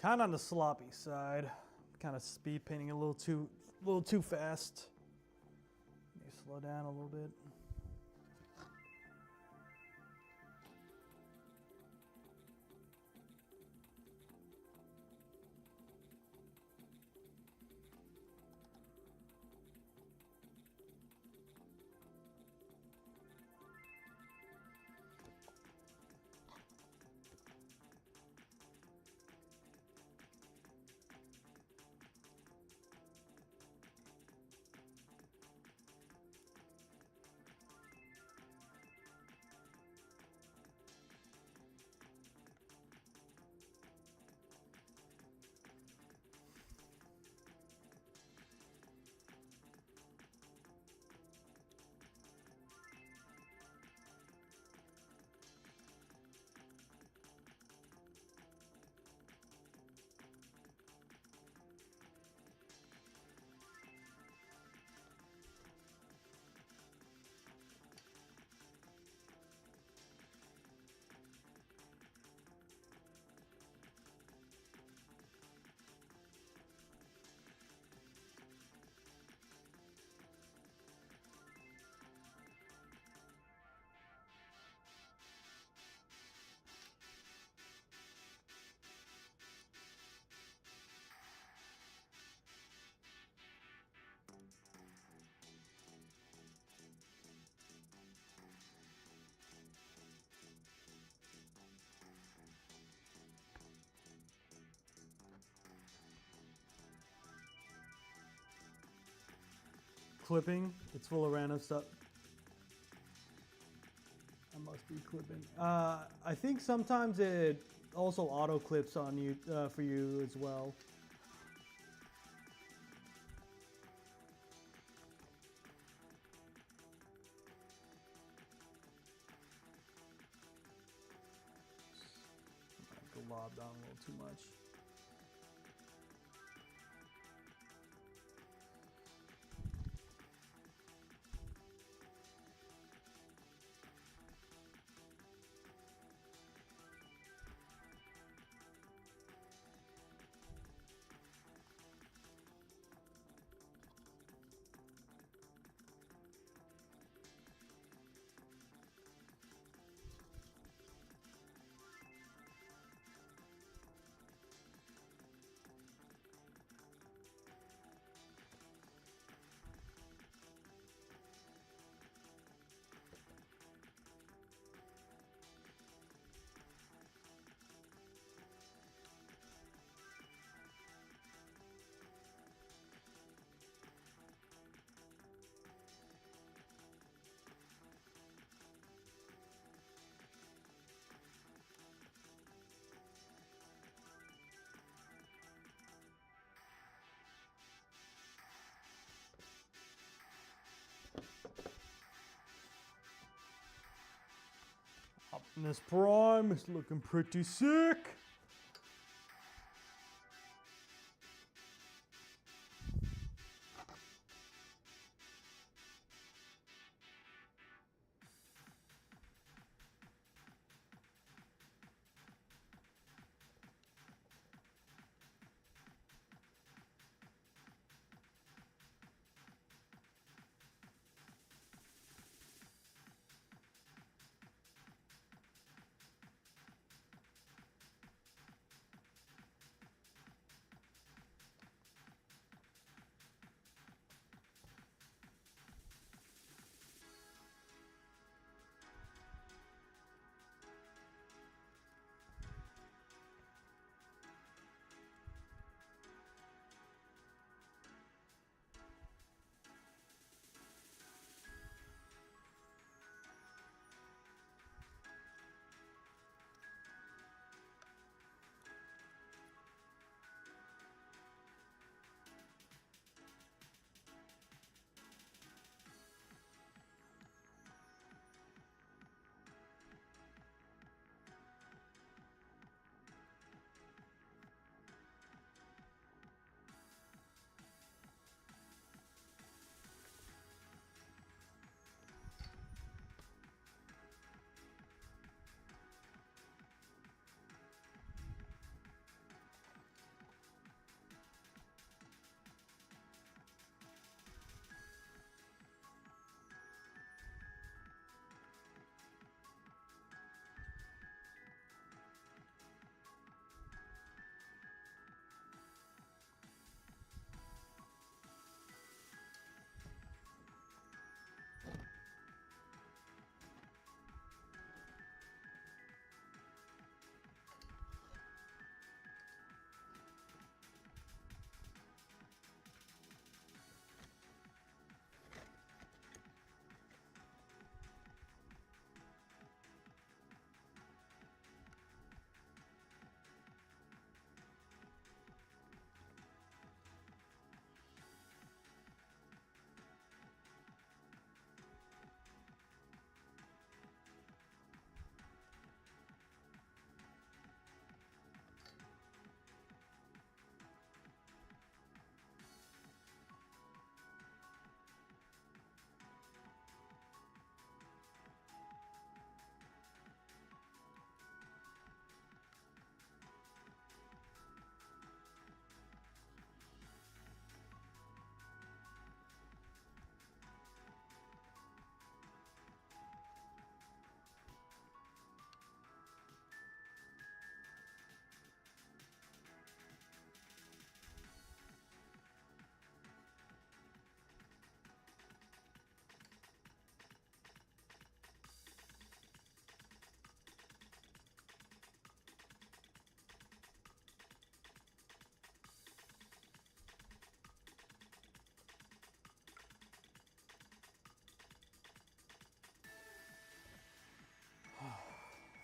kind of on the sloppy side. Kind of speed painting a little too fast. Let me slow down a little bit. Clipping. It's full of random stuff. I must be clipping. I think sometimes it also auto clips on you for you as well. I globbed on a little too much. Optimus Prime is looking pretty sick.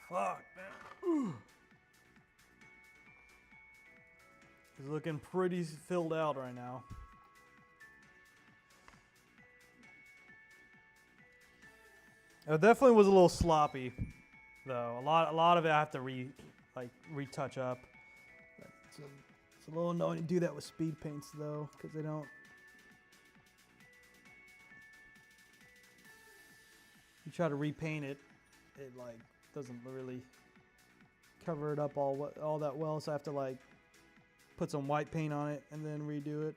Fuck, man. He's looking pretty filled out right now. It definitely was a little sloppy, though. A lot of it I have to retouch up. It's a little annoying to do that with speed paints, though, because they don't. You try to repaint it, it like doesn't really cover it up all that well. So I have to like put some white paint on it and then redo it.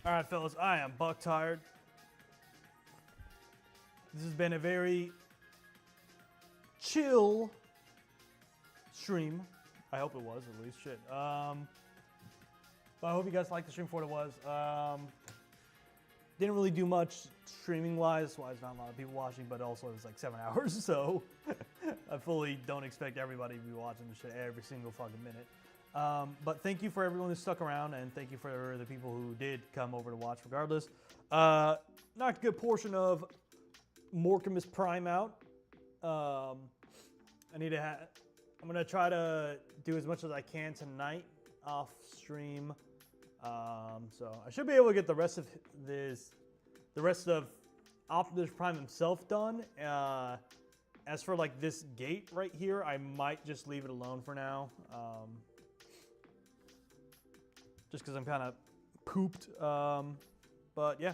All right, fellas, I am buck tired. This has been a very chill stream. I hope it was, at least. Shit. But I hope you guys liked the stream for what it was. Didn't really do much streaming-wise. Why there's not a lot of people watching, but also it was like 7 hours, so I fully don't expect everybody to be watching this shit every single fucking minute. But thank you for everyone who stuck around, and thank you for the people who did come over to watch regardless. Knocked a good portion of Mortimus Prime out. I'm gonna try to do as much as I can tonight off stream. So I should be able to get the rest of Optimus Prime himself done. As for like this gate right here, I might just leave it alone for now. Just because I'm kind of pooped. But yeah.